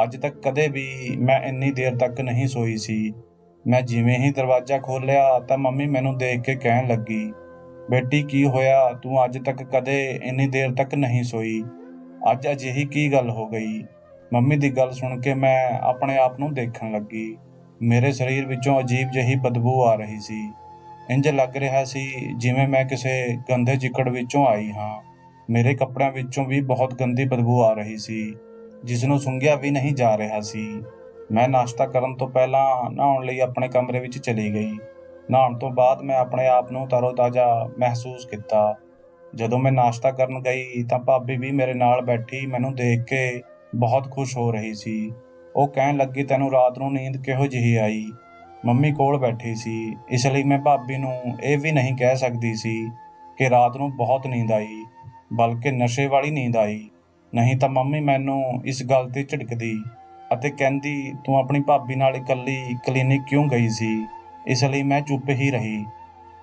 ਅੱਜ ਤੱਕ ਕਦੇ ਵੀ ਮੈਂ ਇੰਨੀ ਦੇਰ ਤੱਕ ਨਹੀਂ ਸੋਈ ਸੀ। ਮੈਂ ਜਿਵੇਂ ਹੀ ਦਰਵਾਜ਼ਾ ਖੋਲ੍ਹਿਆ ਤਾਂ ਮੰਮੀ ਮੈਨੂੰ ਦੇਖ ਕੇ ਕਹਿਣ ਲੱਗੀ, ਬੇਟੀ ਕੀ ਹੋਇਆ, ਤੂੰ ਅੱਜ ਤੱਕ ਕਦੇ ਇੰਨੀ ਦੇਰ ਤੱਕ ਨਹੀਂ ਸੋਈ, ਅੱਜ ਅਜਿਹੀ ਕੀ ਗੱਲ ਹੋ ਗਈ। ਮੰਮੀ ਦੀ ਗੱਲ ਸੁਣ ਕੇ ਮੈਂ ਆਪਣੇ ਆਪ ਨੂੰ ਦੇਖਣ ਲੱਗੀ। ਮੇਰੇ ਸਰੀਰ ਵਿੱਚੋਂ ਅਜੀਬ ਜਿਹੀ ਬਦਬੂ ਆ ਰਹੀ ਸੀ। ਇੰਝ ਲੱਗ ਰਿਹਾ ਸੀ ਜਿਵੇਂ ਮੈਂ ਕਿਸੇ ਗੰਦੇ ਚਿੱਕੜ ਵਿੱਚੋਂ ਆਈ ਹਾਂ। ਮੇਰੇ ਕੱਪੜਿਆਂ ਵਿੱਚੋਂ ਵੀ ਬਹੁਤ ਗੰਦੀ ਬਦਬੂ ਆ ਰਹੀ ਸੀ, ਜਿਸ ਨੂੰ ਸੁੰਘਿਆ ਵੀ ਨਹੀਂ ਜਾ ਰਿਹਾ ਸੀ। ਮੈਂ ਨਾਸ਼ਤਾ ਕਰਨ ਤੋਂ ਪਹਿਲਾਂ ਨਹਾਉਣ ਲਈ ਆਪਣੇ ਕਮਰੇ ਵਿੱਚ ਚਲੀ ਗਈ। ਨਹਾਉਣ ਤੋਂ ਬਾਅਦ ਮੈਂ ਆਪਣੇ ਆਪ ਨੂੰ ਤਰੋ-ਤਾਜ਼ਾ ਮਹਿਸੂਸ ਕੀਤਾ। ਜਦੋਂ ਮੈਂ ਨਾਸ਼ਤਾ ਕਰਨ ਗਈ ਤਾਂ ਭਾਬੀ ਵੀ ਮੇਰੇ ਨਾਲ ਬੈਠੀ ਮੈਨੂੰ ਦੇਖ ਕੇ ਬਹੁਤ ਖੁਸ਼ ਹੋ ਰਹੀ ਸੀ। ਉਹ ਕਹਿਣ ਲੱਗੀ ਤੈਨੂੰ ਰਾਤ ਨੂੰ ਨੀਂਦ ਕਿਹੋ ਜਿਹੀ ਆਈ। ਮੰਮੀ ਕੋਲ ਬੈਠੀ ਸੀ, ਇਸ ਲਈ ਮੈਂ ਭਾਬੀ ਨੂੰ ਇਹ ਵੀ ਨਹੀਂ ਕਹਿ ਸਕਦੀ ਸੀ ਕਿ ਰਾਤ ਨੂੰ ਬਹੁਤ ਨੀਂਦ ਆਈ, ਬਲਕਿ ਨਸ਼ੇ ਵਾਲੀ ਨੀਂਦ ਆਈ। ਨਹੀਂ ਤਾਂ ਮੰਮੀ ਮੈਨੂੰ ਇਸ ਗੱਲ 'ਤੇ ਝਿੜਕਦੀ ਅਤੇ ਕਹਿੰਦੀ ਤੂੰ ਆਪਣੀ ਭਾਬੀ ਨਾਲ ਇਕੱਲੀ ਕਲੀਨਿਕ ਕਿਉਂ ਗਈ ਸੀ। ਇਸ ਲਈ ਮੈਂ ਚੁੱਪ ਹੀ ਰਹੀ।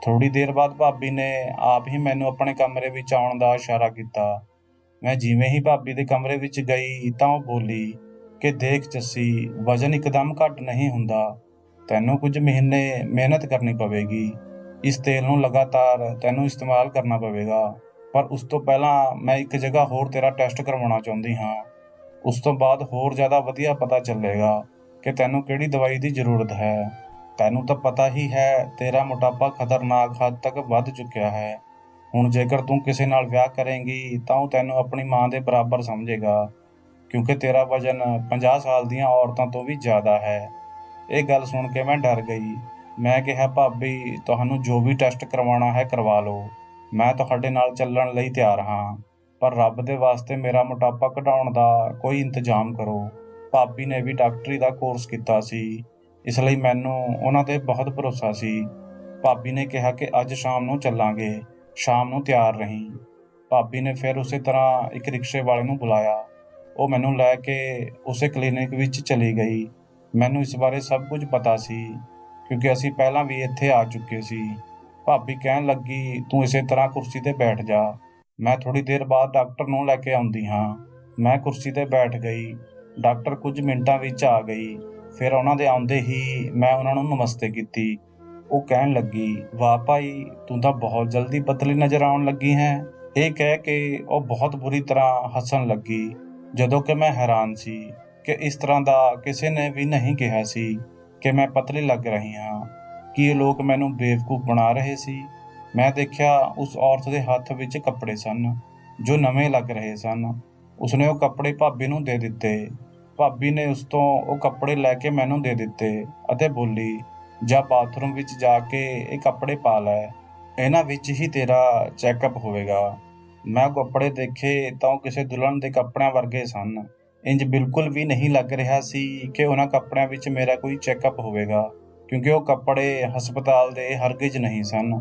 ਥੋੜ੍ਹੀ ਦੇਰ ਬਾਅਦ ਭਾਬੀ ਨੇ ਆਪ ਹੀ ਮੈਨੂੰ ਆਪਣੇ ਕਮਰੇ ਵਿੱਚ ਆਉਣ ਦਾ ਇਸ਼ਾਰਾ ਕੀਤਾ। ਮੈਂ ਜਿਵੇਂ ਹੀ ਭਾਬੀ ਦੇ ਕਮਰੇ ਵਿੱਚ ਗਈ ਤਾਂ ਉਹ ਬੋਲੀ ਕਿ ਦੇਖ ਜੱਸੀ, ਵਜ਼ਨ ਇੱਕਦਮ ਘੱਟ ਨਹੀਂ ਹੁੰਦਾ, ਤੈਨੂੰ ਕੁਝ ਮਹੀਨੇ ਮਿਹਨਤ ਕਰਨੀ ਪਵੇਗੀ। ਇਸ ਤੇਲ ਨੂੰ ਲਗਾਤਾਰ ਤੈਨੂੰ ਇਸਤੇਮਾਲ ਕਰਨਾ ਪਵੇਗਾ। ਪਰ ਉਸ ਤੋਂ ਪਹਿਲਾਂ ਮੈਂ ਇੱਕ ਜਗ੍ਹਾ ਹੋਰ ਤੇਰਾ ਟੈਸਟ ਕਰਵਾਉਣਾ ਚਾਹੁੰਦੀ ਹਾਂ। ਉਸ ਤੋਂ ਬਾਅਦ ਹੋਰ ਜ਼ਿਆਦਾ ਵਧੀਆ ਪਤਾ ਚੱਲੇਗਾ ਕਿ ਤੈਨੂੰ ਕਿਹੜੀ ਦਵਾਈ ਦੀ ਜ਼ਰੂਰਤ ਹੈ। ਤੈਨੂੰ ਤਾਂ ਪਤਾ ਹੀ ਹੈ ਤੇਰਾ ਮੋਟਾਪਾ ਖਤਰਨਾਕ ਹੱਦ ਤੱਕ ਵੱਧ ਚੁੱਕਿਆ ਹੈ। ਹੁਣ ਜੇਕਰ ਤੂੰ ਕਿਸੇ ਨਾਲ ਵਿਆਹ ਕਰੇਂਗੀ ਤਾਂ ਉਹ ਤੈਨੂੰ ਆਪਣੀ ਮਾਂ ਦੇ ਬਰਾਬਰ ਸਮਝੇਗਾ, ਕਿਉਂਕਿ ਤੇਰਾ ਵਜ਼ਨ 50 ਸਾਲ ਦੀਆਂ ਔਰਤਾਂ ਤੋਂ ਵੀ ਜ਼ਿਆਦਾ ਹੈ। ਇਹ ਗੱਲ ਸੁਣ ਕੇ ਮੈਂ ਡਰ ਗਈ। ਮੈਂ ਕਿਹਾ ਭਾਬੀ ਤੁਹਾਨੂੰ ਜੋ ਵੀ ਟੈਸਟ ਕਰਵਾਉਣਾ ਹੈ ਕਰਵਾ ਲਓ, ਮੈਂ ਤੁਹਾਡੇ ਨਾਲ ਚੱਲਣ ਲਈ ਤਿਆਰ ਹਾਂ, ਪਰ ਰੱਬ ਦੇ ਵਾਸਤੇ ਮੇਰਾ ਮੋਟਾਪਾ ਘਟਾਉਣ ਦਾ ਕੋਈ ਇੰਤਜ਼ਾਮ ਕਰੋ। ਭਾਬੀ ਨੇ ਵੀ ਡਾਕਟਰੀ ਦਾ ਕੋਰਸ ਕੀਤਾ ਸੀ, ਇਸ ਲਈ ਮੈਨੂੰ ਉਹਨਾਂ 'ਤੇ ਬਹੁਤ ਭਰੋਸਾ ਸੀ। ਭਾਬੀ ਨੇ ਕਿਹਾ ਕਿ ਅੱਜ ਸ਼ਾਮ ਨੂੰ ਚੱਲਾਂਗੇ, ਸ਼ਾਮ ਨੂੰ ਤਿਆਰ ਰਹੀਂ। ਭਾਬੀ ਨੇ ਫਿਰ ਉਸੇ ਤਰ੍ਹਾਂ ਇੱਕ ਰਿਕਸ਼ੇ ਵਾਲੇ ਨੂੰ ਬੁਲਾਇਆ। ਉਹ ਮੈਨੂੰ ਲੈ ਕੇ ਉਸੇ ਕਲੀਨਿਕ ਵਿੱਚ ਚਲੀ ਗਈ। ਮੈਨੂੰ ਇਸ ਬਾਰੇ ਸਭ ਕੁਝ ਪਤਾ ਸੀ, ਕਿਉਂਕਿ ਅਸੀਂ ਪਹਿਲਾਂ ਵੀ ਇੱਥੇ ਆ ਚੁੱਕੇ ਸੀ। ਭਾਬੀ ਕਹਿਣ ਲੱਗੀ ਤੂੰ ਇਸੇ ਤਰ੍ਹਾਂ ਕੁਰਸੀ 'ਤੇ ਬੈਠ ਜਾ, ਮੈਂ ਥੋੜ੍ਹੀ ਦੇਰ ਬਾਅਦ ਡਾਕਟਰ ਨੂੰ ਲੈ ਕੇ ਆਉਂਦੀ ਹਾਂ। ਮੈਂ ਕੁਰਸੀ 'ਤੇ ਬੈਠ ਗਈ। ਡਾਕਟਰ ਕੁਝ ਮਿੰਟਾਂ ਵਿੱਚ ਆ ਗਈ। ਫਿਰ ਉਹਨਾਂ ਦੇ ਆਉਂਦੇ ਹੀ ਮੈਂ ਉਹਨਾਂ ਨੂੰ ਨਮਸਤੇ ਕੀਤੀ। ਉਹ ਕਹਿਣ ਲੱਗੀ ਵਾਹ ਭਾਈ, ਤੂੰ ਤਾਂ ਬਹੁਤ ਜਲਦੀ ਪਤਲੀ ਨਜ਼ਰ ਆਉਣ ਲੱਗੀ ਹੈ। ਇਹ ਕਹਿ ਕੇ ਉਹ ਬਹੁਤ ਬੁਰੀ ਤਰ੍ਹਾਂ ਹੱਸਣ ਲੱਗੀ, ਜਦੋਂ ਕਿ ਮੈਂ ਹੈਰਾਨ ਸੀ ਕਿ ਇਸ ਤਰ੍ਹਾਂ ਦਾ ਕਿਸੇ ਨੇ ਵੀ ਨਹੀਂ ਕਿਹਾ ਸੀ ਕਿ ਮੈਂ ਪਤਲੀ ਲੱਗ ਰਹੀ ਹਾਂ। ਕੀ ਇਹ ਲੋਕ ਮੈਨੂੰ ਬੇਵਕੂਫ ਬਣਾ ਰਹੇ ਸੀ? ਮੈਂ ਦੇਖਿਆ ਉਸ ਔਰਤ ਦੇ ਹੱਥ ਵਿੱਚ ਕੱਪੜੇ ਸਨ ਜੋ ਨਵੇਂ ਲੱਗ ਰਹੇ ਸਨ। ਉਸਨੇ ਉਹ ਕੱਪੜੇ ਭਾਬੀ ਨੂੰ ਦੇ ਦਿੱਤੇ। ਭਾਬੀ ਨੇ ਉਸ ਤੋਂ ਉਹ ਕੱਪੜੇ ਲੈ ਕੇ ਮੈਨੂੰ ਦੇ ਦਿੱਤੇ ਅਤੇ ਬੋਲੀ ਜਾ ਬਾਥਰੂਮ ਵਿੱਚ ਜਾ ਕੇ ਇਹ ਕੱਪੜੇ ਪਾ ਲੈ, ਇਹਨਾਂ ਵਿੱਚ ਹੀ ਤੇਰਾ ਚੈੱਕਅਪ ਹੋਵੇਗਾ। ਮੈਂ ਕੱਪੜੇ ਦੇਖੇ ਤਾਂ ਉਹ ਕਿਸੇ ਦੁਲਹਨ ਦੇ ਕੱਪੜਿਆਂ ਵਰਗੇ ਸਨ। ਇੰਜ ਬਿਲਕੁਲ ਵੀ ਨਹੀਂ ਲੱਗ ਰਿਹਾ ਸੀ ਕਿ ਉਹਨਾਂ ਕੱਪੜਿਆਂ ਵਿੱਚ ਮੇਰਾ ਕੋਈ ਚੈੱਕਅਪ ਹੋਵੇਗਾ, ਕਿਉਂਕਿ ਉਹ ਕੱਪੜੇ ਹਸਪਤਾਲ ਦੇ ਹਰਗਿਜ਼ ਨਹੀਂ ਸਨ।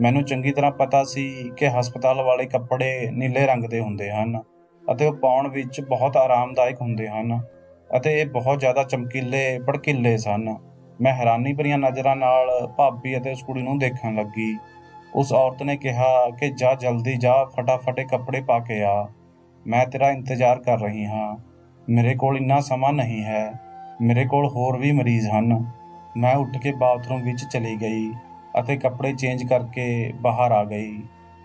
ਮੈਨੂੰ ਚੰਗੀ ਤਰ੍ਹਾਂ ਪਤਾ ਸੀ ਕਿ ਹਸਪਤਾਲ ਵਾਲੇ ਕੱਪੜੇ ਨੀਲੇ ਰੰਗ ਦੇ ਹੁੰਦੇ ਹਨ। ਅਤੇ ਉਹ ਪਾਉਣ ਵਿੱਚ ਬਹੁਤ ਆਰਾਮਦਾਇਕ ਹੁੰਦੇ ਹਨ ਅਤੇ ਇਹ ਬਹੁਤ ਜ਼ਿਆਦਾ ਚਮਕੀਲੇ ਭੜਕੀਲੇ ਸਨ। ਮੈਂ ਹੈਰਾਨੀ ਭਰੀਆਂ ਨਜ਼ਰਾਂ ਨਾਲ ਭਾਬੀ ਅਤੇ ਉਸ ਕੁੜੀ ਨੂੰ ਦੇਖਣ ਲੱਗੀ। ਉਸ ਔਰਤ ਨੇ ਕਿਹਾ ਕਿ ਜਾ ਜਲਦੀ ਜਾ, ਫਟਾਫਟ ਇਹ ਕੱਪੜੇ ਪਾ ਕੇ ਆ, ਮੈਂ ਤੇਰਾ ਇੰਤਜ਼ਾਰ ਕਰ ਰਹੀ ਹਾਂ। ਮੇਰੇ ਕੋਲ ਇੰਨਾ ਸਮਾਂ ਨਹੀਂ ਹੈ, ਮੇਰੇ ਕੋਲ ਹੋਰ ਵੀ ਮਰੀਜ਼ ਹਨ। ਮੈਂ ਉੱਠ ਕੇ ਬਾਥਰੂਮ ਵਿੱਚ ਚਲੀ ਗਈ ਅਤੇ ਕੱਪੜੇ ਚੇਂਜ ਕਰਕੇ ਬਾਹਰ ਆ ਗਈ।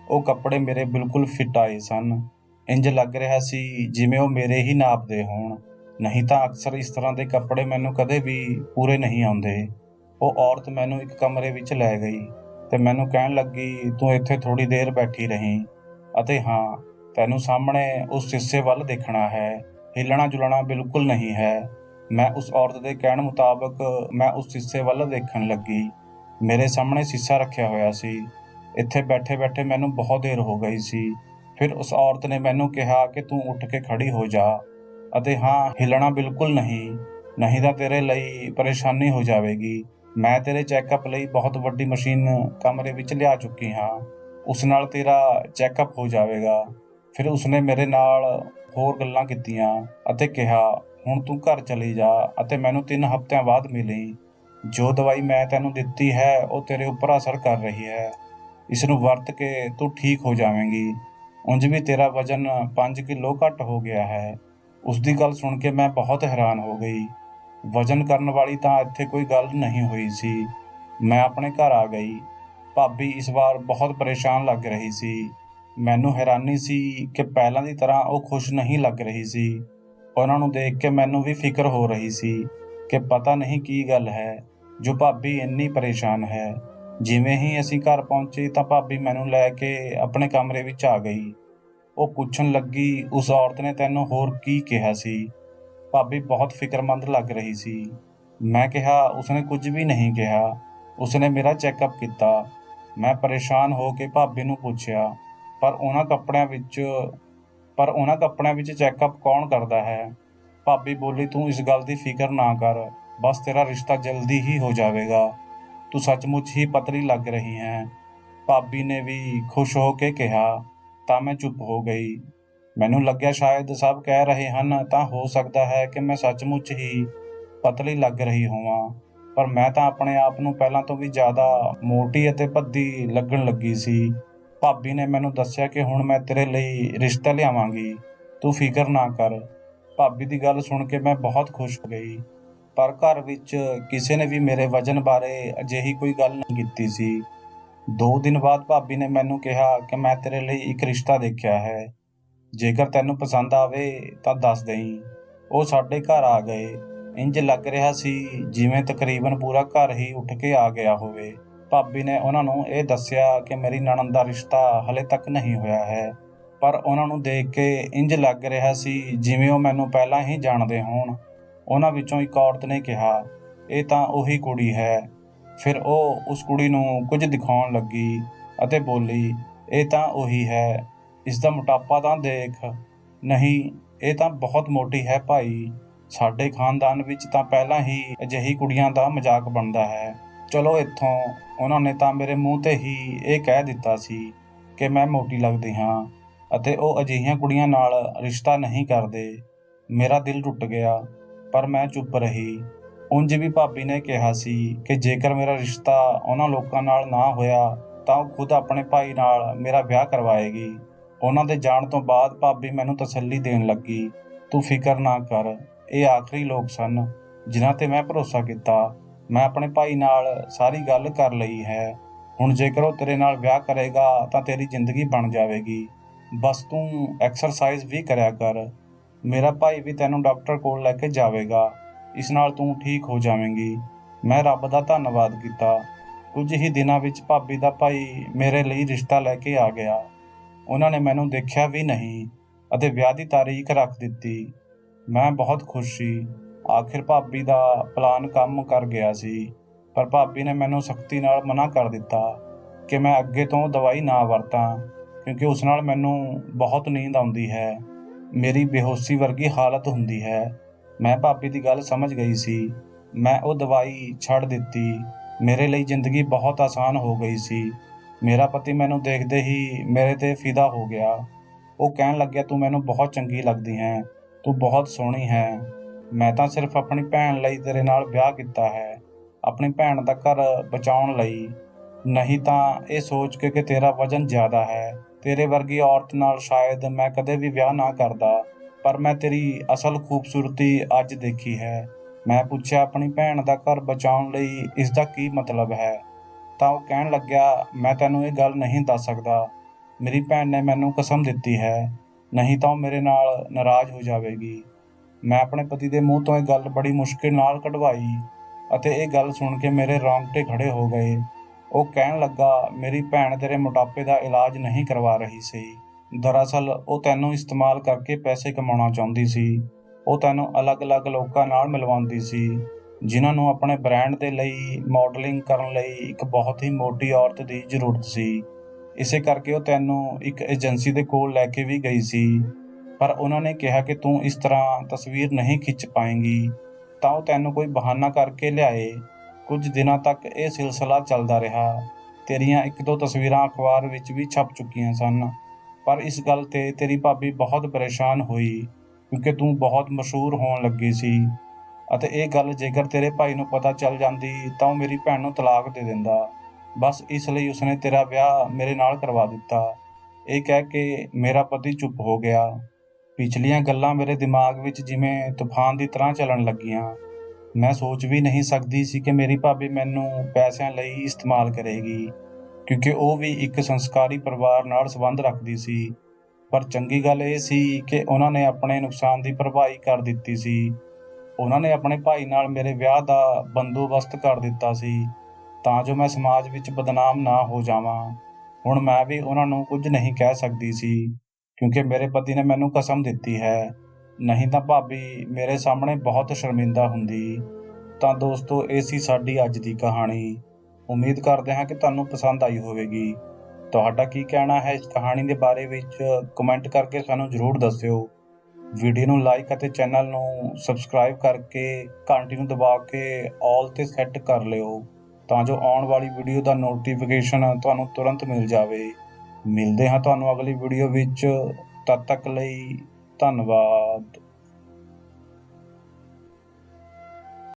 ਉਹ ਕੱਪੜੇ ਮੇਰੇ ਬਿਲਕੁਲ ਫਿੱਟ ਆਏ ਸਨ। ਇੰਜ ਲੱਗ ਰਿਹਾ ਸੀ ਜਿਵੇਂ ਉਹ ਮੇਰੇ ਹੀ ਨਾਪ ਦੇ ਹੋਣ, ਨਹੀਂ ਤਾਂ ਅਕਸਰ ਇਸ ਤਰ੍ਹਾਂ ਦੇ ਕੱਪੜੇ ਮੈਨੂੰ ਕਦੇ ਵੀ ਪੂਰੇ ਨਹੀਂ ਆਉਂਦੇ। ਉਹ ਔਰਤ ਮੈਨੂੰ ਇੱਕ ਕਮਰੇ ਵਿੱਚ ਲੈ ਗਈ ਤੇ ਮੈਨੂੰ ਕਹਿਣ ਲੱਗੀ, ਤੂੰ ਇੱਥੇ ਥੋੜ੍ਹੀ ਦੇਰ ਬੈਠੀ ਰਹੀਂ ਅਤੇ ਹਾਂ, ਤੈਨੂੰ ਸਾਹਮਣੇ ਉਸ ਸ਼ੀਸ਼ੇ ਵੱਲ ਦੇਖਣਾ ਹੈ, ਹਿੱਲਣਾ ਜੁਲਣਾ ਬਿਲਕੁਲ ਨਹੀਂ ਹੈ। ਮੈਂ ਉਸ ਔਰਤ ਦੇ ਕਹਿਣ ਮੁਤਾਬਕ ਮੈਂ ਉਸ ਸ਼ੀਸ਼ੇ ਵੱਲ ਦੇਖਣ ਲੱਗੀ। ਮੇਰੇ ਸਾਹਮਣੇ ਸ਼ੀਸ਼ਾ ਰੱਖਿਆ ਹੋਇਆ ਸੀ। ਇੱਥੇ ਬੈਠੇ ਬੈਠੇ ਮੈਨੂੰ ਬਹੁਤ ਦੇਰ ਹੋ ਗਈ ਸੀ। ਫਿਰ ਉਸ ਔਰਤ ਨੇ ਮੈਨੂੰ ਕਿਹਾ ਕਿ ਤੂੰ ਉੱਠ ਕੇ ਖੜੀ ਹੋ ਜਾ ਅਤੇ ਹਾਂ, ਹਿੱਲਣਾ ਬਿਲਕੁਲ ਨਹੀਂ, ਨਹੀਂ ਤਾਂ ਤੇਰੇ ਲਈ ਪਰੇਸ਼ਾਨੀ ਹੋ ਜਾਵੇਗੀ। ਮੈਂ ਤੇਰੇ ਚੈੱਕਅਪ ਲਈ ਬਹੁਤ ਵੱਡੀ ਮਸ਼ੀਨ ਕਮਰੇ ਵਿੱਚ ਲਿਆ ਚੁੱਕੀ ਹਾਂ, ਉਸ ਨਾਲ ਤੇਰਾ ਚੈੱਕਅਪ ਹੋ ਜਾਵੇਗਾ। ਫਿਰ ਉਸਨੇ ਮੇਰੇ ਨਾਲ ਹੋਰ ਗੱਲਾਂ ਕੀਤੀਆਂ ਅਤੇ ਕਿਹਾ, ਹੁਣ ਤੂੰ ਘਰ ਚਲੀ ਜਾ ਅਤੇ ਮੈਨੂੰ 3 ਹਫ਼ਤਿਆਂ ਬਾਅਦ ਮਿਲੀ। ਜੋ ਦਵਾਈ ਮੈਂ ਤੈਨੂੰ ਦਿੱਤੀ ਹੈ ਉਹ ਤੇਰੇ ਉੱਪਰ ਅਸਰ ਕਰ ਰਹੀ ਹੈ। ਇਸ ਨੂੰ ਵਰਤ ਕੇ ਤੂੰ ਠੀਕ ਹੋ ਜਾਵੇਂਗੀ। ਉਂਝ ਵੀ ਤੇਰਾ ਵਜ਼ਨ 5 ਕਿਲੋ ਘੱਟ ਹੋ ਗਿਆ ਹੈ। ਉਸ ਦੀ ਗੱਲ ਸੁਣ ਕੇ ਮੈਂ ਬਹੁਤ ਹੈਰਾਨ ਹੋ ਗਈ। ਵਜ਼ਨ ਕਰਨ ਵਾਲੀ ਤਾਂ ਇੱਥੇ ਕੋਈ ਗੱਲ ਨਹੀਂ ਹੋਈ ਸੀ। ਮੈਂ ਆਪਣੇ ਘਰ ਆ ਗਈ। ਭਾਬੀ ਇਸ ਵਾਰ ਬਹੁਤ ਪਰੇਸ਼ਾਨ ਲੱਗ ਰਹੀ ਸੀ। ਮੈਨੂੰ ਹੈਰਾਨੀ ਸੀ ਕਿ ਪਹਿਲਾਂ ਦੀ ਤਰ੍ਹਾਂ ਉਹ ਖੁਸ਼ ਨਹੀਂ ਲੱਗ ਰਹੀ ਸੀ। ਉਹਨਾਂ ਨੂੰ ਦੇਖ ਕੇ ਮੈਨੂੰ ਵੀ ਫਿਕਰ ਹੋ ਰਹੀ ਸੀ ਕਿ ਪਤਾ ਨਹੀਂ ਕੀ ਗੱਲ ਹੈ ਜੋ ਭਾਬੀ ਇੰਨੀ ਪਰੇਸ਼ਾਨ ਹੈ। ਜਿਵੇਂ ਹੀ ਅਸੀਂ ਘਰ ਪਹੁੰਚੇ ਤਾਂ ਭਾਬੀ ਮੈਨੂੰ ਲੈ ਕੇ ਆਪਣੇ ਕਮਰੇ ਵਿੱਚ ਆ ਗਈ। ਉਹ ਪੁੱਛਣ ਲੱਗੀ, ਉਸ ਔਰਤ ਨੇ ਤੈਨੂੰ ਹੋਰ ਕੀ ਕਿਹਾ ਸੀ? ਭਾਬੀ ਬਹੁਤ ਫਿਕਰਮੰਦ ਲੱਗ ਰਹੀ ਸੀ। ਮੈਂ ਕਿਹਾ, ਉਸਨੇ ਕੁਝ ਵੀ ਨਹੀਂ ਕਿਹਾ, ਉਸਨੇ ਮੇਰਾ ਚੈੱਕਅਪ ਕੀਤਾ। ਮੈਂ ਪਰੇਸ਼ਾਨ ਹੋ ਕੇ ਭਾਬੀ ਨੂੰ ਪੁੱਛਿਆ, ਪਰ ਉਹਨਾਂ ਕੱਪੜਿਆਂ ਵਿੱਚ ਚੈੱਕਅਪ ਕੌਣ ਕਰਦਾ ਹੈ? ਭਾਬੀ ਬੋਲੀ, ਤੂੰ ਇਸ ਗੱਲ ਦੀ ਫਿਕਰ ਨਾ ਕਰ, ਬਸ ਤੇਰਾ ਰਿਸ਼ਤਾ ਜਲਦੀ ਹੀ ਹੋ ਜਾਵੇਗਾ। ਤੂੰ ਸੱਚਮੁੱਚ ਹੀ ਪਤਲੀ ਲੱਗ ਰਹੀ ਹੈ। ਭਾਬੀ ਨੇ ਵੀ ਖੁਸ਼ ਹੋ ਕੇ ਕਿਹਾ ਤਾਂ ਮੈਂ ਚੁੱਪ ਹੋ ਗਈ। ਮੈਨੂੰ ਲੱਗਿਆ ਸ਼ਾਇਦ ਸਭ ਕਹਿ ਰਹੇ ਹਨ ਤਾਂ ਹੋ ਸਕਦਾ ਹੈ ਕਿ ਮੈਂ ਸੱਚਮੁੱਚ ਹੀ ਪਤਲੀ ਲੱਗ ਰਹੀ ਹੋਵਾਂ, ਪਰ ਮੈਂ ਤਾਂ ਆਪਣੇ ਆਪ ਨੂੰ ਪਹਿਲਾਂ ਤੋਂ ਵੀ ਜ਼ਿਆਦਾ ਮੋਟੀ ਅਤੇ ਭੱਦੀ ਲੱਗਣ ਲੱਗੀ ਸੀ। ਭਾਬੀ ਨੇ ਮੈਨੂੰ ਦੱਸਿਆ ਕਿ ਹੁਣ ਮੈਂ ਤੇਰੇ ਲਈ ਰਿਸ਼ਤਾ ਲਿਆਵਾਂਗੀ, ਤੂੰ ਫਿਕਰ ਨਾ ਕਰ। ਭਾਬੀ ਦੀ ਗੱਲ ਸੁਣ ਕੇ ਮੈਂ ਬਹੁਤ ਖੁਸ਼ ਹੋ ਗਈ, ਪਰ ਘਰ ਵਿੱਚ ਕਿਸੇ ਨੇ ਵੀ ਮੇਰੇ ਵਜ਼ਨ ਬਾਰੇ ਅਜਿਹੀ ਕੋਈ ਗੱਲ ਨਹੀਂ ਕੀਤੀ ਸੀ। 2 ਦਿਨ ਬਾਅਦ ਭਾਬੀ ਨੇ ਮੈਨੂੰ ਕਿਹਾ ਕਿ ਮੈਂ ਤੇਰੇ ਲਈ ਇੱਕ ਰਿਸ਼ਤਾ ਦੇਖਿਆ ਹੈ, ਜੇਕਰ ਤੈਨੂੰ ਪਸੰਦ ਆਵੇ ਤਾਂ ਦੱਸ ਦੇਈਂ। ਉਹ ਸਾਡੇ ਘਰ ਆ ਗਏ। ਇੰਜ ਲੱਗ ਰਿਹਾ ਸੀ ਜਿਵੇਂ ਤਕਰੀਬਨ ਪੂਰਾ ਘਰ ਹੀ ਉੱਠ ਕੇ ਆ ਗਿਆ ਹੋਵੇ। ਭਾਬੀ ਨੇ ਉਹਨਾਂ ਨੂੰ ਇਹ ਦੱਸਿਆ ਕਿ ਮੇਰੀ ਨਣਦ ਦਾ ਰਿਸ਼ਤਾ ਹਲੇ ਤੱਕ ਨਹੀਂ ਹੋਇਆ ਹੈ, ਪਰ ਉਹਨਾਂ ਨੂੰ ਦੇਖ ਕੇ ਇੰਜ ਲੱਗ ਰਿਹਾ ਸੀ ਜਿਵੇਂ ਉਹ ਮੈਨੂੰ ਪਹਿਲਾਂ ਹੀ ਜਾਣਦੇ ਹੋਣ। ਉਹਨਾਂ ਵਿੱਚੋਂ ਇੱਕ ਔਰਤ ਨੇ ਕਿਹਾ, ਇਹ ਤਾਂ ਉਹੀ ਕੁੜੀ ਹੈ। ਫਿਰ ਉਹ ਉਸ ਕੁੜੀ ਨੂੰ ਕੁਝ ਦਿਖਾਉਣ ਲੱਗੀ ਅਤੇ ਬੋਲੀ, ਇਹ ਤਾਂ ਉਹੀ ਹੈ, ਇਸ ਦਾ ਮੋਟਾਪਾ ਤਾਂ ਦੇਖ। ਨਹੀਂ, ਇਹ ਤਾਂ ਬਹੁਤ ਮੋਟੀ ਹੈ ਭਾਈ। ਸਾਡੇ ਖਾਨਦਾਨ ਵਿੱਚ ਤਾਂ ਪਹਿਲਾਂ ਹੀ ਅਜਿਹੀ ਕੁੜੀਆਂ ਦਾ ਮਜ਼ਾਕ ਬਣਦਾ ਹੈ। ਚਲੋ ਇੱਥੋਂ। ਉਹਨਾਂ ਨੇ ਤਾਂ ਮੇਰੇ ਮੂੰਹ 'ਤੇ ਹੀ ਇਹ ਕਹਿ ਦਿੱਤਾ ਸੀ ਕਿ ਮੈਂ ਮੋਟੀ ਲੱਗਦੀ ਹਾਂ ਅਤੇ ਉਹ ਅਜਿਹੀਆਂ ਕੁੜੀਆਂ ਨਾਲ ਰਿਸ਼ਤਾ ਨਹੀਂ ਕਰਦੇ। ਮੇਰਾ ਦਿਲ ਟੁੱਟ ਗਿਆ, ਪਰ ਮੈਂ ਚੁੱਪ ਰਹੀ। ਉਂਝ ਵੀ ਭਾਬੀ ਨੇ ਕਿਹਾ ਸੀ ਕਿ ਜੇਕਰ ਮੇਰਾ ਰਿਸ਼ਤਾ ਉਹਨਾਂ ਲੋਕਾਂ ਨਾਲ ਨਾ ਹੋਇਆ ਤਾਂ ਉਹ ਖੁਦ ਆਪਣੇ ਭਾਈ ਨਾਲ ਮੇਰਾ ਵਿਆਹ ਕਰਵਾਏਗੀ। ਉਹਨਾਂ ਦੇ ਜਾਣ ਤੋਂ ਬਾਅਦ ਭਾਬੀ ਮੈਨੂੰ ਤਸੱਲੀ ਦੇਣ ਲੱਗੀ, ਤੂੰ ਫਿਕਰ ਨਾ ਕਰ, ਇਹ ਆਖਰੀ ਲੋਕ ਸਨ ਜਿਨ੍ਹਾਂ 'ਤੇ ਮੈਂ ਭਰੋਸਾ ਕੀਤਾ। ਮੈਂ ਆਪਣੇ ਭਾਈ ਨਾਲ ਸਾਰੀ ਗੱਲ ਕਰ ਲਈ ਹੈ। ਹੁਣ ਜੇਕਰ ਉਹ ਤੇਰੇ ਨਾਲ ਵਿਆਹ ਕਰੇਗਾ ਤਾਂ ਤੇਰੀ ਜ਼ਿੰਦਗੀ ਬਣ ਜਾਵੇਗੀ। ਬਸ ਤੂੰ ਐਕਸਰਸਾਈਜ਼ ਵੀ ਕਰਿਆ ਕਰ। ਮੇਰਾ ਭਾਈ ਵੀ ਤੈਨੂੰ ਡਾਕਟਰ ਕੋਲ ਲੈ ਕੇ ਜਾਵੇਗਾ। ਇਸ ਨਾਲ ਤੂੰ ਠੀਕ ਹੋ ਜਾਵੇਂਗੀ। ਮੈਂ ਰੱਬ ਦਾ ਧੰਨਵਾਦ ਕੀਤਾ। ਕੁਝ ਹੀ ਦਿਨਾਂ ਵਿੱਚ ਭਾਬੀ ਦਾ ਭਾਈ ਮੇਰੇ ਲਈ ਰਿਸ਼ਤਾ ਲੈ ਕੇ ਆ ਗਿਆ। ਉਹਨਾਂ ਨੇ ਮੈਨੂੰ ਦੇਖਿਆ ਵੀ ਨਹੀਂ ਅਤੇ ਵਿਆਹ ਦੀ ਤਾਰੀਖ ਰੱਖ ਦਿੱਤੀ। ਮੈਂ ਬਹੁਤ ਖੁਸ਼ ਸੀ। ਆਖਿਰ ਭਾਬੀ ਦਾ ਪਲਾਨ ਕੰਮ ਕਰ ਗਿਆ ਸੀ, ਪਰ ਭਾਬੀ ਨੇ ਮੈਨੂੰ ਸਖਤੀ ਨਾਲ ਮਨਾ ਕਰ ਦਿੱਤਾ ਕਿ ਮੈਂ ਅੱਗੇ ਤੋਂ ਦਵਾਈ ਨਾ ਵਰਤਾਂ, ਕਿਉਂਕਿ ਉਸ ਨਾਲ ਮੈਨੂੰ ਬਹੁਤ ਨੀਂਦ ਆਉਂਦੀ ਹੈ, ਮੇਰੀ ਬੇਹੋਸ਼ੀ ਵਰਗੀ ਹਾਲਤ ਹੁੰਦੀ ਹੈ। ਮੈਂ ਭਾਬੀ ਦੀ ਗੱਲ ਸਮਝ ਗਈ ਸੀ। ਮੈਂ ਉਹ ਦਵਾਈ ਛੱਡ ਦਿੱਤੀ। ਮੇਰੇ ਲਈ ਜ਼ਿੰਦਗੀ ਬਹੁਤ ਆਸਾਨ ਹੋ ਗਈ ਸੀ। ਮੇਰਾ ਪਤੀ ਮੈਨੂੰ ਦੇਖਦੇ ਹੀ ਮੇਰੇ 'ਤੇ ਫਿਦਾ ਹੋ ਗਿਆ। ਉਹ ਕਹਿਣ ਲੱਗਿਆ, ਤੂੰ ਮੈਨੂੰ ਬਹੁਤ ਚੰਗੀ ਲੱਗਦੀ ਹੈ, ਤੂੰ ਬਹੁਤ ਸੋਹਣੀ ਹੈ। ਮੈਂ ਤਾਂ ਸਿਰਫ ਆਪਣੀ ਭੈਣ ਲਈ ਤੇਰੇ ਨਾਲ ਵਿਆਹ ਕੀਤਾ ਹੈ, ਆਪਣੀ ਭੈਣ ਦਾ ਘਰ ਬਚਾਉਣ ਲਈ, ਨਹੀਂ ਤਾਂ ਇਹ ਸੋਚ ਕੇ ਕਿ ਤੇਰਾ ਵਜ਼ਨ ਜ਼ਿਆਦਾ ਹੈ। ਤੇਰੇ ਵਰਗੀ ਔਰਤ ਨਾਲ ਸ਼ਾਇਦ ਮੈਂ ਕਦੇ ਵੀ ਵਿਆਹ ਨਾ ਕਰਦਾ, ਪਰ ਮੈਂ ਤੇਰੀ ਅਸਲ ਖੂਬਸੂਰਤੀ ਅੱਜ ਦੇਖੀ ਹੈ। ਮੈਂ ਪੁੱਛਿਆ, ਆਪਣੀ ਭੈਣ ਦਾ ਘਰ ਬਚਾਉਣ ਲਈ ਇਸ ਦਾ ਕੀ ਮਤਲਬ ਹੈ? ਤਾਂ ਉਹ ਕਹਿਣ ਲੱਗਿਆ, ਮੈਂ ਤੈਨੂੰ ਇਹ ਗੱਲ ਨਹੀਂ ਦੱਸ ਸਕਦਾ। ਮੇਰੀ ਭੈਣ ਨੇ ਮੈਨੂੰ ਕਸਮ ਦਿੱਤੀ ਹੈ, ਨਹੀਂ ਤਾਂ ਉਹ ਮੇਰੇ ਨਾਲ ਨਾਰਾਜ਼ ਹੋ ਜਾਵੇਗੀ। ਮੈਂ ਆਪਣੇ ਪਤੀ ਦੇ ਮੂੰਹ ਤੋਂ ਇਹ ਗੱਲ ਬੜੀ ਮੁਸ਼ਕਿਲ ਨਾਲ ਕਢਵਾਈ ਅਤੇ ਇਹ ਗੱਲ ਸੁਣ ਕੇ ਮੇਰੇ ਰੌਂਗਟੇ ਖੜ੍ਹੇ ਹੋ ਗਏ। ਉਹ ਕਹਿਣ ਲੱਗਾ, ਮੇਰੀ ਭੈਣ ਤੇਰੇ ਮੋਟਾਪੇ ਦਾ ਇਲਾਜ ਨਹੀਂ ਕਰਵਾ ਰਹੀ ਸੀ। ਦਰਅਸਲ ਉਹ ਤੈਨੂੰ ਇਸਤੇਮਾਲ ਕਰਕੇ ਪੈਸੇ ਕਮਾਉਣਾ ਚਾਹੁੰਦੀ ਸੀ। ਉਹ ਤੈਨੂੰ ਅਲੱਗ-ਅਲੱਗ ਲੋਕਾਂ ਨਾਲ ਮਿਲਵਾਉਂਦੀ ਸੀ, ਜਿਨ੍ਹਾਂ ਨੂੰ ਆਪਣੇ ਬ੍ਰਾਂਡ ਦੇ ਲਈ ਮਾਡਲਿੰਗ ਕਰਨ ਲਈ ਇੱਕ ਬਹੁਤ ਹੀ ਮੋਟੀ ਔਰਤ ਦੀ ਜ਼ਰੂਰਤ ਸੀ। ਇਸੇ ਕਰਕੇ ਉਹ ਤੈਨੂੰ ਇੱਕ ਏਜੰਸੀ ਦੇ ਕੋਲ ਲੈ ਕੇ ਵੀ ਗਈ ਸੀ, ਪਰ ਉਹਨਾਂ ਨੇ ਕਿਹਾ ਕਿ ਤੂੰ ਇਸ ਤਰ੍ਹਾਂ ਤਸਵੀਰ ਨਹੀਂ ਖਿੱਚ ਪਾਏਂਗੀ, ਤਾਂ ਉਹ ਤੈਨੂੰ ਕੋਈ ਬਹਾਨਾ ਕਰਕੇ ਲਿਆਏ। ਕੁਝ ਦਿਨਾਂ ਤੱਕ ਇਹ ਸਿਲਸਿਲਾ ਚੱਲਦਾ ਰਿਹਾ। ਤੇਰੀਆਂ ਇੱਕ ਦੋ ਤਸਵੀਰਾਂ ਅਖਬਾਰ ਵਿੱਚ ਵੀ ਛਪ ਚੁੱਕੀਆਂ ਸਨ, ਪਰ ਇਸ ਗੱਲ 'ਤੇ ਤੇਰੀ ਭਾਬੀ ਬਹੁਤ ਪਰੇਸ਼ਾਨ ਹੋਈ, ਕਿਉਂਕਿ ਤੂੰ ਬਹੁਤ ਮਸ਼ਹੂਰ ਹੋਣ ਲੱਗੀ ਸੀ ਅਤੇ ਇਹ ਗੱਲ ਜੇਕਰ ਤੇਰੇ ਭਾਈ ਨੂੰ ਪਤਾ ਚੱਲ ਜਾਂਦੀ ਤਾਂ ਉਹ ਮੇਰੀ ਭੈਣ ਨੂੰ ਤਲਾਕ ਦੇ ਦਿੰਦਾ। ਬਸ ਇਸ ਲਈ ਉਸਨੇ ਤੇਰਾ ਵਿਆਹ ਮੇਰੇ ਨਾਲ ਕਰਵਾ ਦਿੱਤਾ। ਇਹ ਕਹਿ ਕੇ ਮੇਰਾ ਪਤੀ ਚੁੱਪ ਹੋ ਗਿਆ। ਪਿਛਲੀਆਂ ਗੱਲਾਂ ਮੇਰੇ ਦਿਮਾਗ ਵਿੱਚ ਜਿਵੇਂ ਤੂਫਾਨ ਦੀ ਤਰ੍ਹਾਂ ਚੱਲਣ ਲੱਗੀਆਂ। ਮੈਂ ਸੋਚ ਵੀ ਨਹੀਂ ਸਕਦੀ ਸੀ ਕਿ ਮੇਰੀ ਭਾਬੀ ਮੈਨੂੰ ਪੈਸਿਆਂ ਲਈ ਇਸਤੇਮਾਲ ਕਰੇਗੀ, ਕਿਉਂਕਿ ਉਹ ਵੀ ਇੱਕ ਸੰਸਕਾਰੀ ਪਰਿਵਾਰ ਨਾਲ ਸੰਬੰਧ ਰੱਖਦੀ ਸੀ। ਪਰ ਚੰਗੀ ਗੱਲ ਇਹ ਸੀ ਕਿ ਉਹਨਾਂ ਨੇ ਆਪਣੇ ਨੁਕਸਾਨ ਦੀ ਭਰਪਾਈ ਕਰ ਦਿੱਤੀ ਸੀ। ਉਹਨਾਂ ਨੇ ਆਪਣੇ ਭਾਈ ਨਾਲ ਮੇਰੇ ਵਿਆਹ ਦਾ ਬੰਦੋਬਸਤ ਕਰ ਦਿੱਤਾ ਸੀ, ਤਾਂ ਜੋ ਮੈਂ ਸਮਾਜ ਵਿੱਚ ਬਦਨਾਮ ਨਾ ਹੋ ਜਾਵਾਂ। ਹੁਣ ਮੈਂ ਵੀ ਉਹਨਾਂ ਨੂੰ ਕੁਝ ਨਹੀਂ ਕਹਿ ਸਕਦੀ ਸੀ, ਕਿਉਂਕਿ ਮੇਰੇ ਪਤੀ ਨੇ ਮੈਨੂੰ ਕਸਮ ਦਿੱਤੀ ਹੈ, ਨਹੀਂ ਤਾਂ ਭਾਬੀ ਮੇਰੇ ਸਾਹਮਣੇ ਬਹੁਤ ਸ਼ਰਮਿੰਦਾ ਹੁੰਦੀ। ਤਾਂ ਦੋਸਤੋ, ਇਹ ਸੀ ਸਾਡੀ ਅੱਜ ਦੀ ਕਹਾਣੀ। ਉਮੀਦ ਕਰਦੇ ਹਾਂ ਕਿ ਤੁਹਾਨੂੰ ਪਸੰਦ ਆਈ ਹੋਵੇਗੀ। ਤੁਹਾਡਾ ਕੀ ਕਹਿਣਾ ਹੈ ਇਸ ਕਹਾਣੀ ਦੇ ਬਾਰੇ ਵਿੱਚ ਕਮੈਂਟ ਕਰਕੇ ਸਾਨੂੰ ਜ਼ਰੂਰ ਦੱਸਿਓ। ਵੀਡੀਓ ਨੂੰ ਲਾਈਕ ਅਤੇ ਚੈਨਲ ਨੂੰ ਸਬਸਕ੍ਰਾਈਬ ਕਰਕੇ ਘੰਟੀ ਨੂੰ ਦਬਾ ਕੇ ਆਲ 'ਤੇ ਸੈੱਟ ਕਰ ਲਿਓ, ਤਾਂ ਜੋ ਆਉਣ ਵਾਲੀ ਵੀਡੀਓ ਦਾ ਨੋਟੀਫਿਕੇਸ਼ਨ ਤੁਹਾਨੂੰ ਤੁਰੰਤ ਮਿਲ ਜਾਵੇ। ਮਿਲਦੇ ਹਾਂ ਤੁਹਾਨੂੰ ਅਗਲੀ ਵੀਡੀਓ ਵਿੱਚ। ਤਦ ਤੱਕ ਲਈ ਧੰਨਵਾਦ।